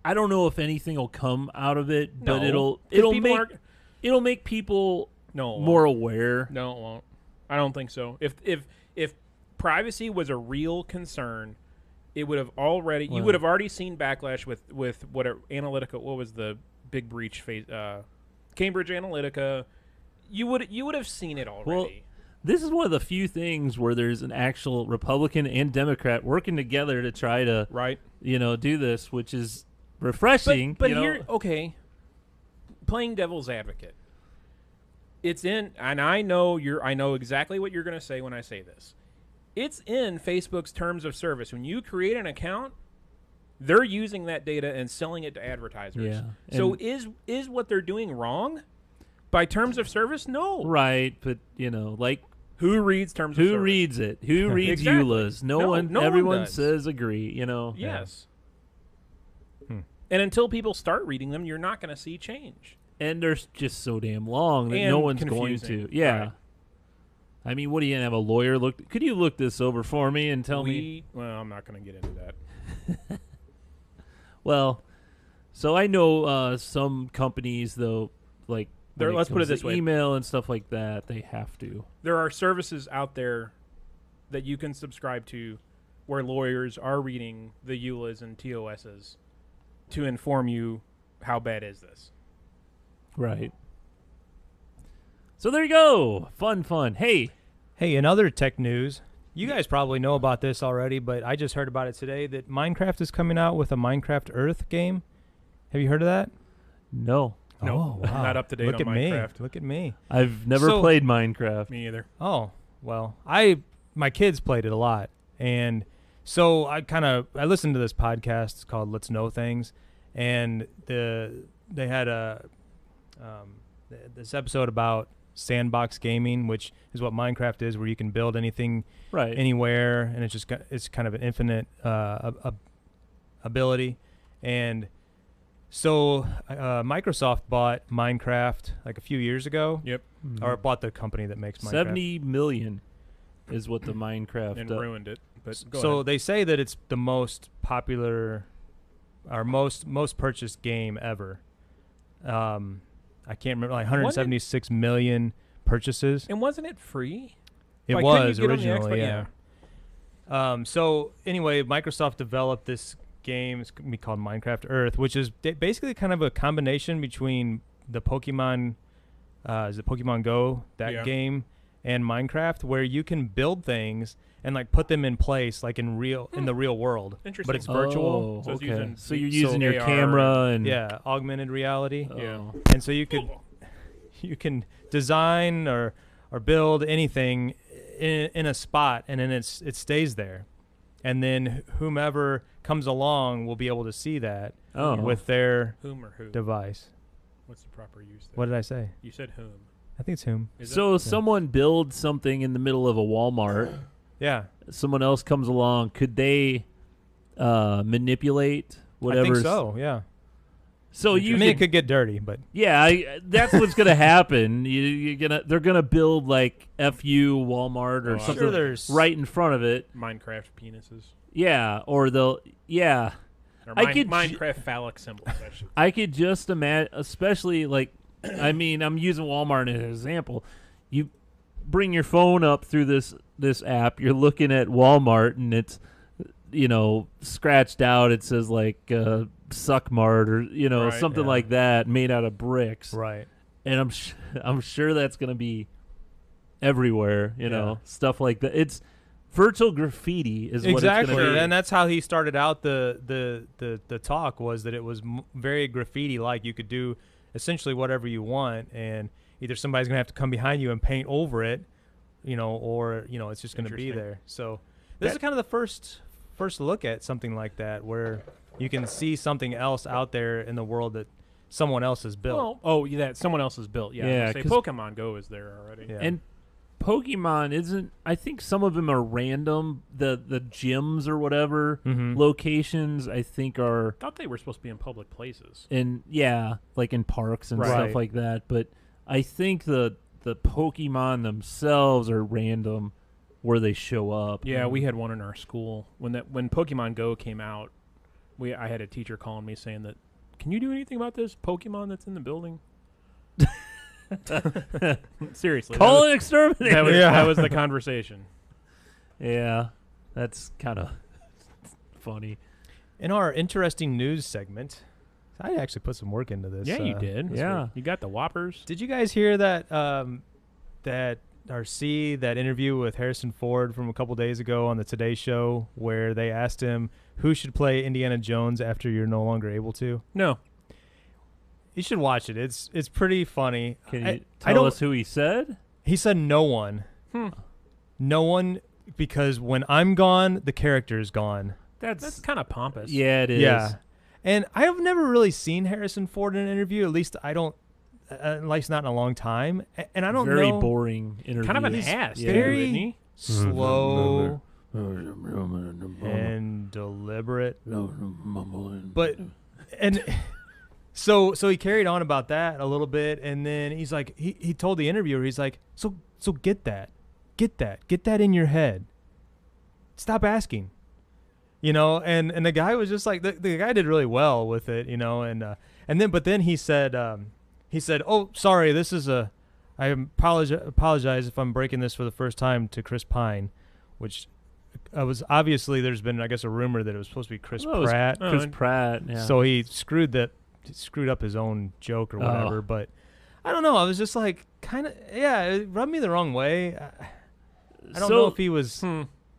I don't know if anything will come out of it, but No, it'll make people No, more aware. No, it won't. I don't think so. If privacy was a real concern, it would have already. You would have already seen backlash with what Analytica. What was the big breach phase? Cambridge Analytica. You would have seen it already. Well, this is one of the few things where there's an actual Republican and Democrat working together to try to do this, which is refreshing. But here, okay, playing devil's advocate. It's in, and I know exactly what you're going to say when I say this. It's in Facebook's terms of service. When you create an account, They're using that data and selling it to advertisers. Yeah. So And- is what they're doing wrong by terms of service? No. Right, but like Who reads terms of who service? reads it? Who reads Exactly. EULAs? No No one. one Everyone does. says agree. Yes. And until people start reading them, you're not going to see change. And they're just so damn long that And no one's confusing. going to. Yeah. Right. I mean, what do you have a lawyer look? Could you look this over for me and tell me? Well, I'm not going to get into that. Well, so I know some companies though, like when Let's put comes it this to way. email and stuff like that, they have to. There are services out there that you can subscribe to where lawyers are reading the EULAs and TOSs to inform you how bad is this. Right. So there you go. Fun. Hey, Hey, in other tech news, you guys probably know about this already, but I just heard about it today that Minecraft is coming out with a Minecraft Earth game. Have you heard of that? no, No, Oh, wow. not up to date Look on at Minecraft. me. Look at me. I've never So- played Minecraft. Me either. Oh, well, my kids played it a lot. And so I listened to this podcast. It's called Let's Know Things. And they had this episode about sandbox gaming, which is what Minecraft is, where you can build anything Right. anywhere, and it's kind of an infinite ability. And so Microsoft bought Minecraft like a few years ago, Yep. or bought the company that makes Minecraft. 70 million is what the Minecraft. And ruined it. But go So ahead. they say that it's the most popular or most purchased game ever. I can't remember, like 176 million purchases. And wasn't it free? It Like, couldn't you was get on the originally, Xbox? yeah. So anyway, Microsoft developed this game. It's gonna be called Minecraft Earth, which is basically kind of a combination between the Pokemon, is it Pokemon Go, that Yeah. game, and Minecraft, where you can build things and like put them in place, like in the real world. Interesting. But it's virtual. Oh, So it's okay. using So you're so using your AR camera and Yeah, augmented reality. Oh. Yeah. And so you can design or build anything in a spot, and then it stays there, and then whomever comes along will be able to see that Oh. with their Whom or who? device. What's the proper use there? What did I say? You said whom. I think it's whom. Is So it? someone builds something in the middle of a Walmart. Yeah, Someone else comes along. Could they manipulate whatever? I think so. Yeah. So you I mean, it could, could get dirty, but yeah, that's what's gonna happen. They're gonna build like FU Walmart or Oh, I'm something sure there's right in front of it. Minecraft penises. Yeah, or they'll Or I could Minecraft phallic symbols. I could just imagine, especially like, I mean, I'm using Walmart as an example. You bring your phone up through this app. You're looking at Walmart, and it's scratched out. It says like Suckmart or Right, something yeah. like that, made out of bricks. right. And I'm sure that's gonna be everywhere. Yeah. Stuff like that. It's virtual graffiti is what it's Exactly, gonna be. and that's how he started out the talk, was that it was very graffiti-like. You could do essentially whatever you want, and either somebody's gonna have to come behind you and paint over it, or it's just gonna be Interesting. there. So this is kind of the first look at something like that, where you can see something else out there in the world that someone else has built. That someone else has built. Yeah. Yeah, Say 'cause- Pokemon Go is there already. Yeah. And Pokemon isn't. I think some of them are random. The gyms or whatever Mhm. locations I think are I thought they were supposed to be in public places. like in parks and Right. stuff like that. But I think the Pokemon themselves are random where they show up. Yeah, we had one in our school when Pokemon Go came out. I had a teacher calling me saying that, "Can you do anything about this Pokemon that's in the building?" Seriously, Call that an exterminator. was, Yeah. that was the conversation. Yeah, that's kind of funny. In our interesting news segment, I actually put some work into this. Yeah, you did. yeah. You got the Whoppers. Did you guys hear that that interview with Harrison Ford from a couple days ago on the Today Show, where they asked him who should play Indiana Jones after you're no longer able to? No. You should watch it. It's pretty funny. Can I you tell don't- us who he said? He said no one. No one, because when I'm gone, the character is gone. That's kind of pompous. Yeah, it is. Yeah. And I've never really seen Harrison Ford in an interview. At least I don't, at least not in a long time. And I don't Very know. boring interview. Kind of an ass, Yeah. too, Very isn't he? slow and deliberate. But and so he carried on about that a little bit, and then he's like, he told the interviewer, he's like, so get that in your head. Stop asking. And the guy was just like, the guy did really well with it, but then he said, oh, sorry, this is I apologize if I'm breaking this for the first time to Chris Pine, which was obviously, there's been, I guess, a rumor that it was supposed to be Chris Pratt. Chris Pratt, yeah. So he screwed up his own joke or whatever, but I don't know. I was just like, kind of, it rubbed me the wrong way. I don't know if he was...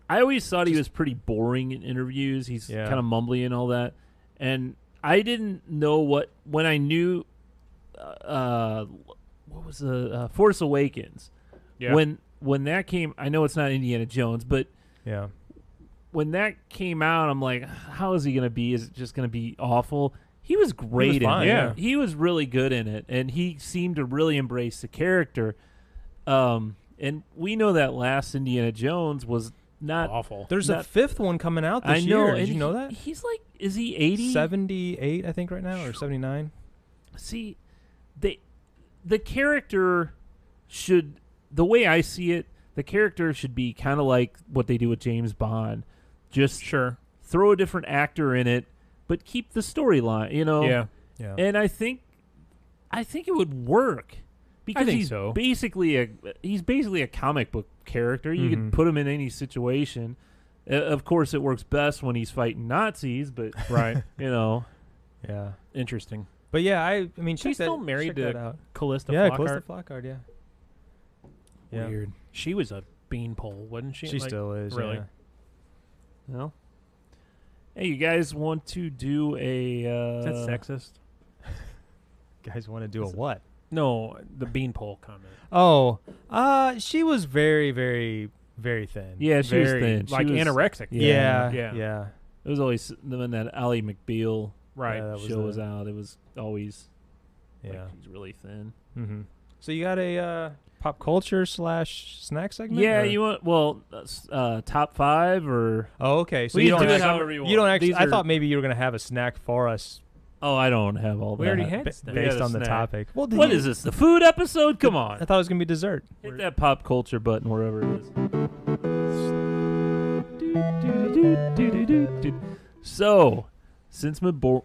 I always thought he was pretty boring in interviews. He's kind of mumbly and all that. And I didn't know when I knew, what was the Force Awakens? Yeah. When that came, I know it's not Indiana Jones, but when that came out, I'm like, how is he going to be? Is it just going to be awful? He was great in it. Yeah. He was really good in it, and he seemed to really embrace the character. And we know that last Indiana Jones was not awful. There's a fifth one coming out this year. Did you know that? He's like, is he 80? 78, I think, right now, or 79. See, the character should, the way I see it, the character should be kind of like what they do with James Bond. Just throw a different actor in it, but keep the storyline, Yeah. And I think it would work. Because I think he's so. basically a comic book character. You can put him in any situation. Of course, it works best when he's fighting Nazis, but Right. Yeah. Interesting. But yeah, I mean, She's still married to Callista yeah, Flockhart. Callista Flockhart, yeah. weird. She was a beanpole, wasn't she? She still is, really. yeah. Well, hey, you guys want to do a... Is that sexist? Guys want to do a what? No, the beanpole comment. Oh, she was very, very, very thin. Yeah, she was thin. Like She was, anorexic. Yeah. It was always when that Ally McBeal Right. show was out. It was always like, she's really thin. Mm-hmm. So you got a pop culture / snack segment? Yeah, or? you want top 5 or... Oh, okay. So We you can don't do it actually, however you you don't want. actually. These I are- thought maybe you were gonna have a snack for us Oh, I don't have all that. We already had ba- snack. based Yeah, on the snack. topic. Well, What is this, the food episode? Come on. I thought it was gonna be dessert. Hit that pop culture button wherever it is. So, since Memorial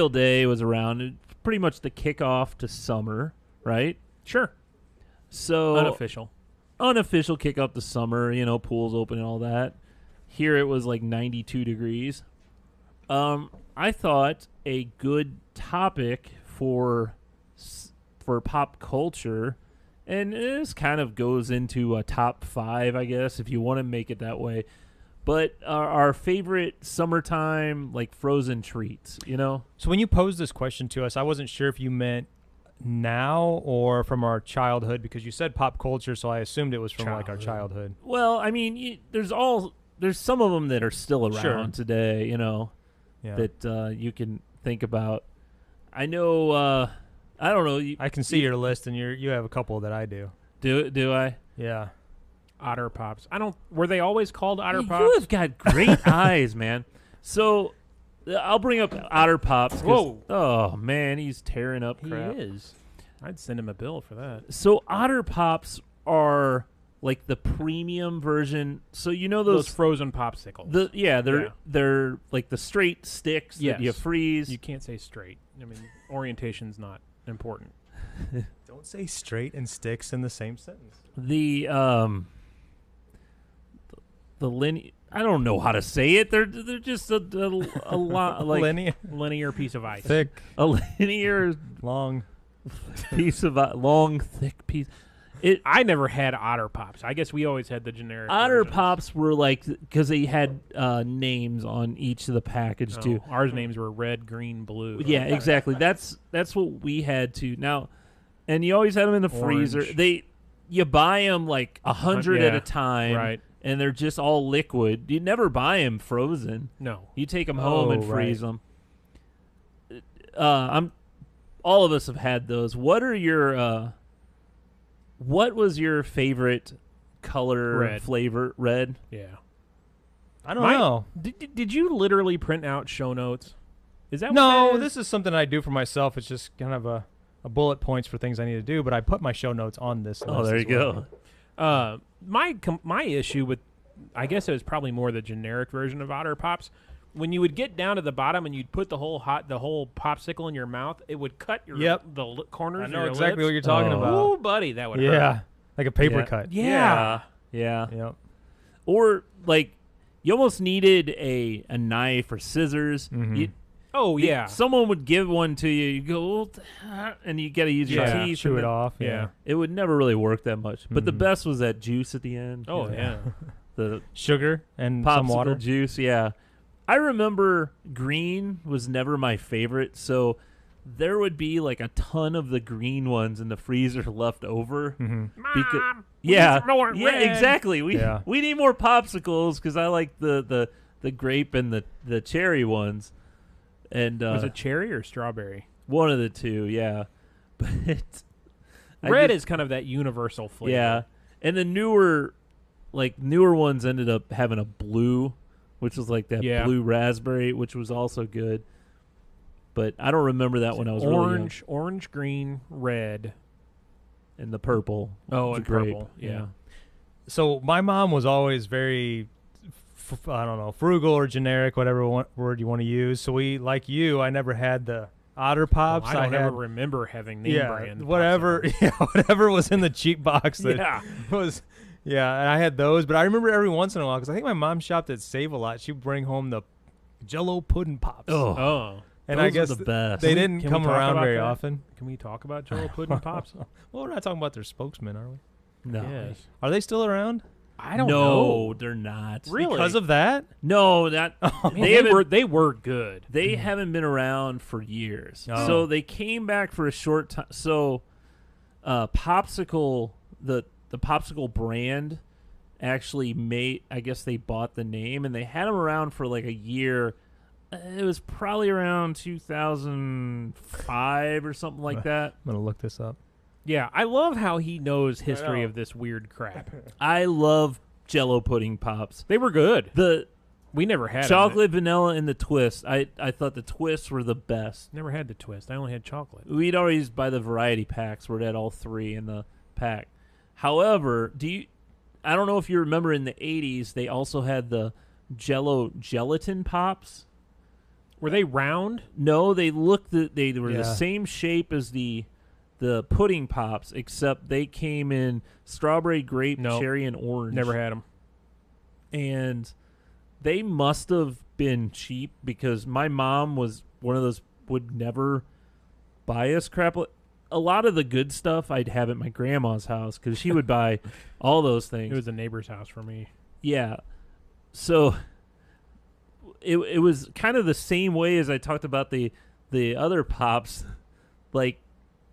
Day was around, it's pretty much the kickoff to summer, right? Sure. So Unofficial kickoff to summer, pools open and all that. Here it was like 92 degrees. I thought a good topic for pop culture, and this kind of goes into a top 5, I guess, if you want to make it that way. But our favorite summertime, like frozen treats, So when you posed this question to us, I wasn't sure if you meant now or from our childhood, because you said pop culture, so I assumed it was from like our childhood. Well, I mean, there's some of them that are still around today, that you can think about. I know, I don't know. I can see your list, and you have a couple that I do. Do I? Yeah. Otter Pops. Were they always called Otter Pops? You have got great eyes, man. So I'll bring up Otter Pops. Whoa. Oh, man, he's tearing up He crap. is. I'd send him a bill for that. So Otter Pops are like the premium version. So Those frozen popsicles. They're like the straight sticks that you freeze. You can't say straight. I mean, orientation's not important. Don't say straight and sticks in the same sentence. The I don't know how to say it. They're just a lot like Linear piece of ice. thick, a linear long piece of long thick piece. I never had Otter Pops. I guess we always had the generic Otter versions. Pops were like because they had names on each of the package too. Ours names were red, green, blue. Yeah, exactly. That's what we had to now, and you always had them in the freezer. Orange. You buy them like 100 at a time, right? and they're just all liquid. You never buy them frozen. No. You take them home and freeze them. All of us have had those. What are your what was your favorite color flavor? Red? Yeah. I don't know. Did you literally print out show notes? Is that No, what that is? this is something I do for myself. It's just kind of a bullet points for things I need to do, but I put my show notes on this list. Oh, there you go. My issue with, I guess it was probably more the generic version of Otter Pops. When you would get down to the bottom and you'd put the whole popsicle in your mouth, it would cut your the corners. I know of your exactly lips. what you're talking about. Oh, buddy, that would hurt. Yeah, like a paper cut. Yeah. Yep. Or like you almost needed a knife or scissors. Someone would give one to you. You go, and you got to use your teeth. Chew it off. Yeah. It would never really work that much. But the best was that juice at the end. Oh, yeah. The sugar and some water. Juice, yeah. I remember green was never my favorite, so there would be like a ton of the green ones in the freezer left over. Mom, exactly. We need more popsicles because I like the grape and the cherry ones. And was it cherry or strawberry? One of the two, yeah. But red is kind of that universal flavor. Yeah, and the newer ones ended up having a blue, which was like that blue raspberry, which was also good. But I don't remember that when I was really young. Orange, green, red, and the purple. Oh, and grape. Purple. Yeah. So my mom was always very, frugal or generic, whatever word you want to use. So like you, I never had the Otter Pops. I don't ever remember having name brand. Whatever was in the cheap box that was. Yeah, and I had those, but I remember every once in a while because I think my mom shopped at Save a lot. She'd bring home the Jell-O pudding pops. Oh. And those I guess are the best. They didn't come around very often. Can we talk about Jell-O pudding pops? Well, we're not talking about their spokesman, are we? No. Yes. Are they still around? I don't know. No, they're not. Really? Because of that? No, they were good. They haven't been around for years. Oh. So they came back for a short time. So Popsicle, the Popsicle brand actually made, I guess they bought the name, and they had them around for like a year. It was probably around 2005 or something like that. I'm going to look this up. Yeah, I love how he knows history of this weird crap. I love Jell-O pudding pops. They were good. We never had chocolate, vanilla, and the twist. I thought the twists were the best. Never had the twist. I only had chocolate. We'd always buy the variety packs where it had all three in the pack. However, I don't know if you remember in the 80s, they also had the Jell-O gelatin pops. Were they round? No, they were the same shape as the pudding pops, except they came in strawberry, grape, cherry, and orange. Never had them. And they must have been cheap because my mom was one of those would never buy us crap. A lot of the good stuff I'd have at my grandma's house because she would buy all those things. It was a neighbor's house for me. Yeah. So it was kind of the same way as I talked about the other pops. Like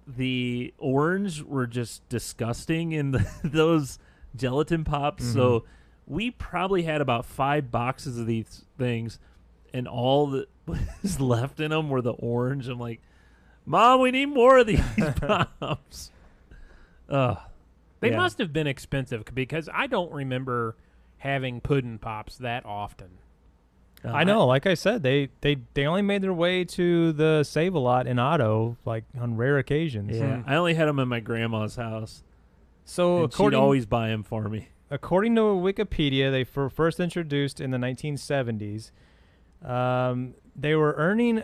the orange were just disgusting in those gelatin pops. Mm-hmm. So we probably had about 5 boxes of these things, and all that was left in them were the orange. I'm like, Mom, we need more of these pops. They must have been expensive because I don't remember having pudding pops that often. I know, like I said, they only made their way to the Save-A-Lot in Otto, like on rare occasions. Yeah, I only had them in my grandma's house. So she'd always buy them for me. According to Wikipedia, they were first introduced in the 1970s. They were earning.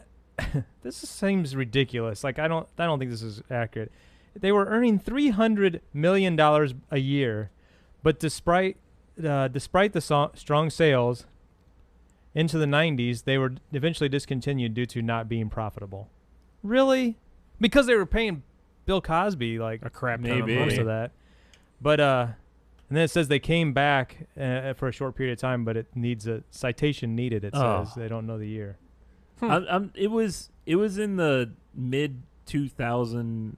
This seems ridiculous. Like I don't think this is accurate. They were earning $300 million a year, but despite the strong sales into the 90s, they were eventually discontinued due to not being profitable. Really? Because they were paying Bill Cosby like a crap ton maybe of most of that. But and then it says they came back for a short period of time, but it needs a citation needed. It says they don't know the year. It was in the mid 2000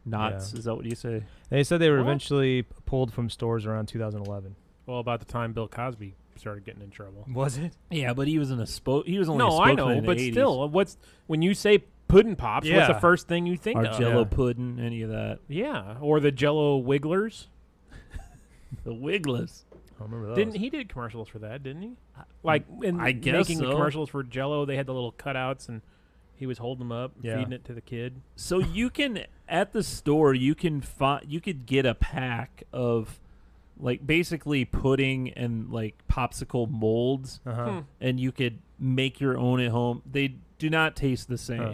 knots. Yeah. Is that what you say? They said they were eventually pulled from stores around 2011. Well, about the time Bill Cosby started getting in trouble. Was it? Yeah, but he was in a he was only a No, I spokesman know, in the but 80s. still, when you say pudding pops, what's the Yeah. first thing you think Or of? Jello Yeah. pudding, any of that. Yeah, or the Jello Wigglers. The Wigglers. I remember those. Didn't he did commercials for that? Didn't he? Like in I guess making the so. commercials for Jello, they had the little cutouts, and he was holding them up, Yeah. feeding it to the kid. So you can at the store you could get a pack of like basically pudding and like popsicle molds, Uh-huh. and you could make your own at home. They do not taste the same. Huh.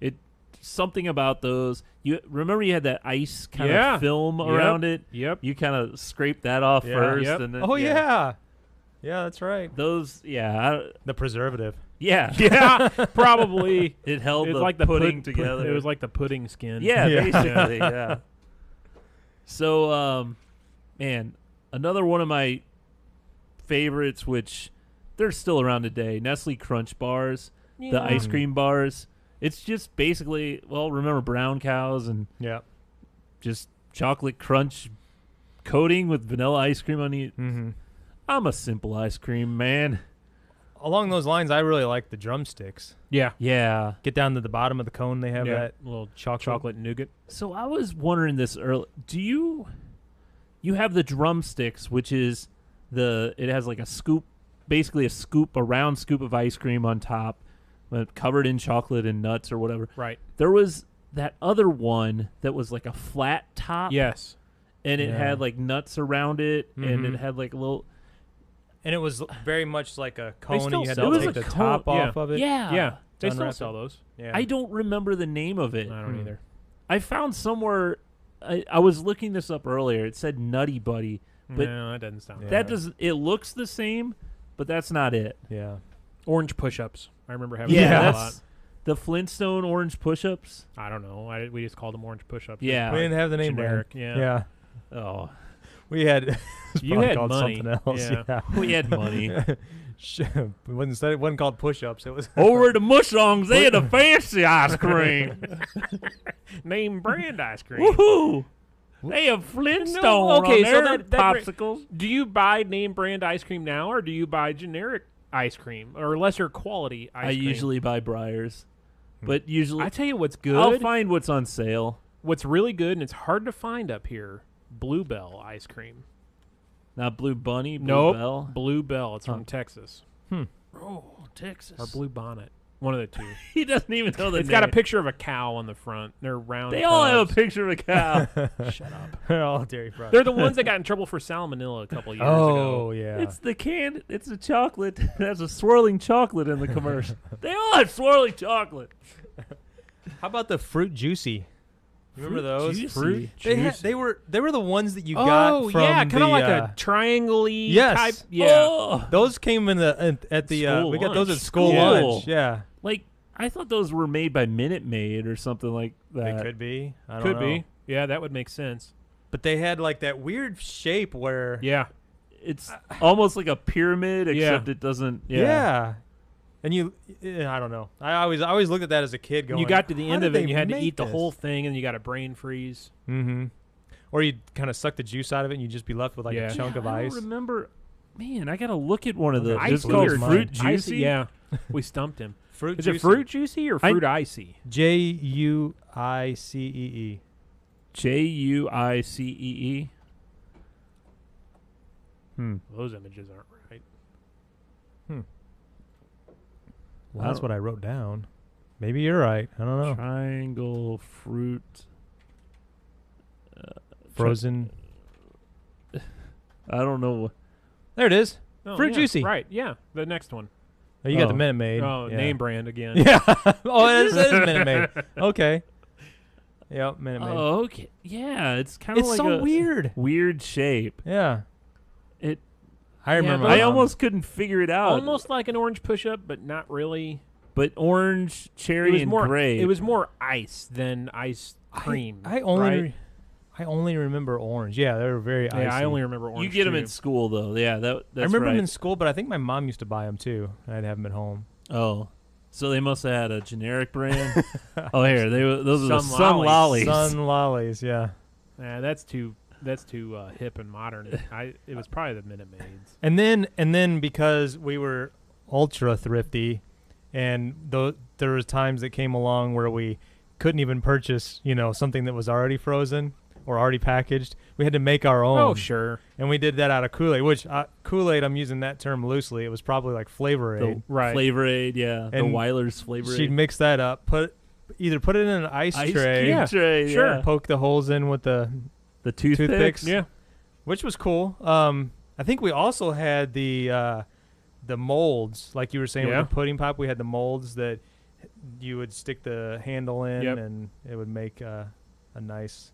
It something about those. You remember you had that ice kind Yeah. of film Yep. around it. Yep. You kind of scrape that off Yeah. first, Yep. and then Oh yeah. Yeah, that's right. those The preservative. yeah. Yeah, probably. It held It was the like the pudding together. It was like the pudding skin. Yeah, Yeah. basically, yeah. So, man, another one of my favorites, which they're still around today, Nestle Crunch bars, the ice cream bars. It's just basically, well, remember brown cows and Yeah. just chocolate crunch coating with vanilla ice cream on it. Mm-hmm. I'm a simple ice cream man. Along those lines, I really like the drumsticks. Yeah. Yeah. Get down to the bottom of the cone. They have Yeah. that Little chocolate. nougat. So I was wondering this early. Do you have the drumsticks, which is it has like a scoop, basically a round scoop of ice cream on top, covered in chocolate and nuts or whatever. Right. There was that other one that was like a flat top. Yes. And it Yeah. had like nuts around it, and it Mhm. had like a little. And it was very much like a cone, still and you had sell to it. take It was the a top cone, off of it. Yeah. Yeah. They still unwrap sell it. those. Yeah. I don't remember the name of it. I don't Hmm. either. I found somewhere. I was looking this up earlier. It said Nutty Buddy. But no, that doesn't sound Yeah. right. That does. It looks the same, but that's not it. Yeah. Orange push-ups. I remember having Yeah, those a lot. that's the Flintstone orange push-ups. I don't know. We just called them orange push-ups. Yeah. We didn't have the name Generic. brand. Yeah. Yeah. Oh, We had. It was You probably had called money. something else. Yeah. Yeah. we had money. It wasn't called push-ups. It was. Over at the Mushongs, they had a fancy ice cream. Name brand ice cream. Woohoo! They have Flintstone okay, on so their that popsicles. Do you buy name brand ice cream now, or do you buy generic ice cream or lesser quality ice I cream? usually buy Breyers, but usually I tell you what's good. I'll find what's on sale. What's really good, and it's hard to find up here, Bluebell ice cream. Not Blue Bunny, Blue Nope. Bell. Bluebell. It's Huh. from Texas. Oh, Texas. Or Blue Bonnet. One of the two. He doesn't even know the It's name. got a picture of a cow on the front. They're round. They all have a tubs. picture of a cow. Shut up. All dairy products. They're the ones that got in trouble for salmonella a couple years Oh ago. yeah. It's the can. It's a chocolate. It has a swirling chocolate in the commercial. They all have swirling chocolate. How about the fruit juicy? You remember those? Juicy. Fruit They were the ones that you Oh, got from yeah, kind of like the, a triangle-y yes. type. Yeah. Oh, those came in the at the School we got those lunch. at school School. lunch. Yeah. like I thought those were made by Minute Maid or something like that. They could be. I don't Could know. be. Yeah, that would make sense. But they had like that weird shape where Yeah. It's almost like a pyramid, Yeah. except it doesn't. yeah. And I don't know. I always looked at that as a kid going. You got to the "How end did of it, they and you had to make eat the this?" whole thing, and you got a brain freeze. Mm-hmm. Or you'd kind of suck the juice out of it, and you'd just be left with like Yeah. a chunk of I ice. don't remember. Man, I gotta look at one of those. Okay, It's icy called is mine. Fruit Icy, Juicy. yeah. We stumped him. Fruit Is juicy. it fruit juicy or fruit icy? Juicee. Juicee. Those images aren't right. Well, that's what I wrote down. Maybe you're right. I don't know. Triangle fruit. Frozen. I don't know. There it is. Oh, Fruit yeah, juicy. Right, yeah. The next one. Oh, you got Oh. the Minute Maid. Oh, yeah. name brand again. Yeah. Oh, it is Minute Maid. Okay. Yep, Minute Maid. Oh, okay. Yeah, it's kind of It's like so a weird. shape. Yeah. It. I remember. I almost couldn't figure it out. Almost like an orange push-up, but not really. But orange, cherry, and more, grape. It was more ice than ice cream. I only right? I only remember orange. Yeah, they were very icy. Yeah, I only remember orange. You get them too. in school though. Yeah, that's I remember right. them in school, but I think my mom used to buy them too. I'd have them at home. Oh, so they must have had a generic brand. Oh, here those are the Sun Sun Lollies. Lollies. Sun lollies. Yeah. That's too That's too hip and modern. It was probably the Minute Maids. And then because we were ultra thrifty, and there was times that came along where we couldn't even purchase, something that was already frozen or already packaged. We had to make our own. Oh, sure. And we did that out of Kool-Aid, which Kool-Aid, I'm using that term loosely. It was probably like Flavor Aid. Right. Flavor Aid, yeah. And the Weiler's Flavor Aid. She'd mix that up, either put it in an ice tray, cube tray, sure. yeah. poke the holes in with the toothpicks. Yeah. which was cool. I think we also had the molds, like you were saying Yeah. with the pudding pop. We had the molds that you would stick the handle in, Yep. and it would make a nice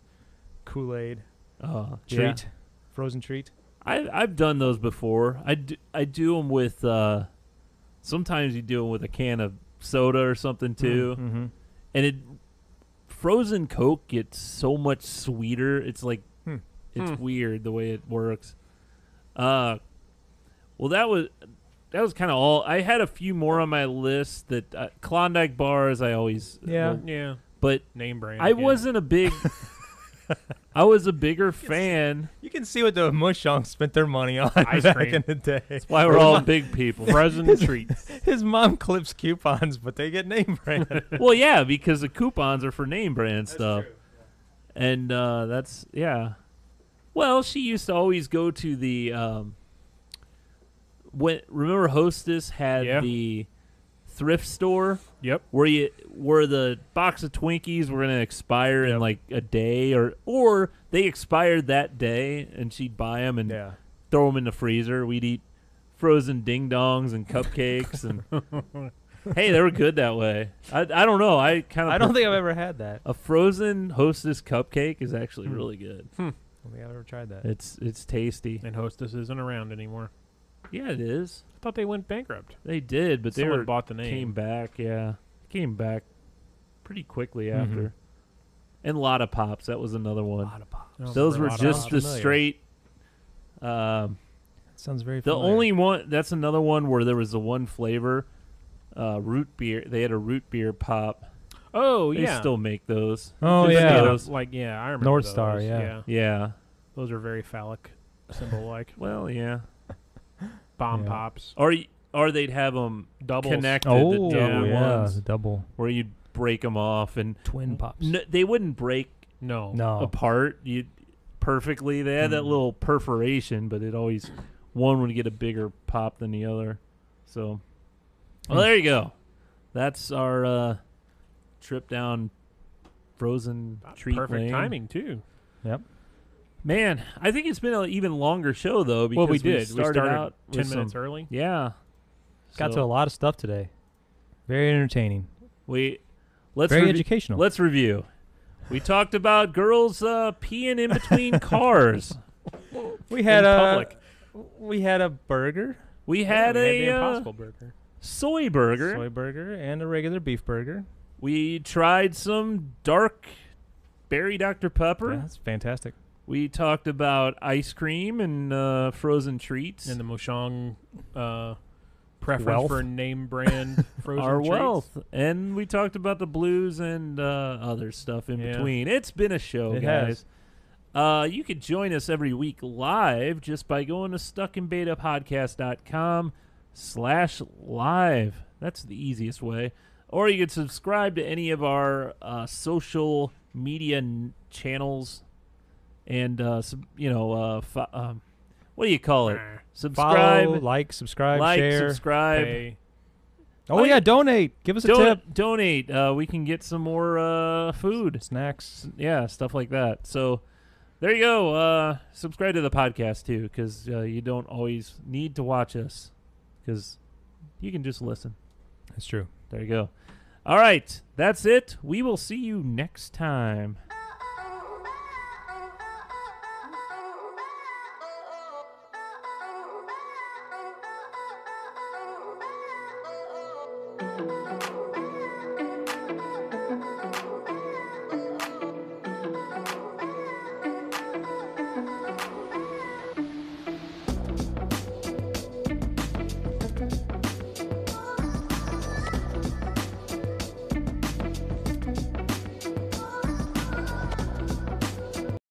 Kool-Aid Yeah. treat, frozen treat. I've done those before. I do them with. Sometimes you do them with a can of soda or something too, Mm-hmm. and frozen Coke gets so much sweeter. It's like it's Hmm. weird the way it works. Well, that was kind of all. I had a few more on my list that Klondike bars. I always Yeah. Yeah. but Name brand. I again. wasn't a big. I was a bigger fan. You can see what the Mushongs spent their money on Ice back cream. in the day. That's why we're all big people. Frozen treats. His mom clips coupons, but they get name brand. Well, yeah, because the coupons are for name brand stuff. And that's yeah. Well, she used to always go to the remember Hostess had Yeah. the thrift store Yep. where the box of Twinkies were going to expire in Yep. like a day or they expired that day and she'd buy them and Yeah. throw them in the freezer. We'd eat frozen ding dongs and cupcakes and hey, they were good that way. I don't know. I don't think I've ever had that. a frozen Hostess cupcake is actually really good. I don't think I've ever tried that. It's tasty. And Hostess isn't around anymore. Yeah, it is. I thought they went bankrupt. They did, but Someone they bought the name. came back. Yeah, came back pretty quickly Mhm. after. And Lotta Pops, that was another one. Oh, Those for were Lotta just Pops. the Familiar. straight. That sounds very The familiar. only one. That's another one where there was the one flavor, root beer. They had a root beer pop. Oh, They yeah. still make those. Oh, Just yeah. those. Like, yeah, I remember North those. Star, yeah. Yeah. Those are very phallic symbol-like. Well, yeah. Bomb Yeah. pops. Or they'd have them Doubles. connected. Oh, the double yeah, ones the double where you'd break them off and twin pops. they wouldn't break No. No. apart perfectly. They had that little perforation, but one would get a bigger pop than the other. So, well, there you go. That's our trip down frozen treat Perfect lane. timing, too. Yep. Man, I think it's been an even longer show though. Because Well, we did. We started started out 10 with minutes some- early. Yeah, Got So to a lot of stuff today. Very entertaining. let's Very revi- educational. Let's review. We talked about girls peeing in between cars. We had in a public. we had a burger, We Yeah, had we a the Impossible Burger. soy burger. soy burger, and a regular beef burger. We tried some dark berry Dr. Pepper. Yeah, that's fantastic. We talked about ice cream and frozen treats. And the Moshong preference Wealth. for name brand frozen our treats. wealth. And we talked about the blues and other stuff in Yeah. between. It's been a show, It guys. You could join us every week live just by going to stuckinbetapodcast.com/live. That's the easiest way. Or you could subscribe to any of our social media channels and, what do you call it? Subscribe, Follow, subscribe, share. subscribe. Hey, Oh yeah, donate. Give us a tip. Donate. We can get some more food. Snacks. Yeah, stuff like that. So there you go. Subscribe to the podcast too, because you don't always need to watch us, because you can just listen. That's true. There you go. All right, that's it. We will see you next time.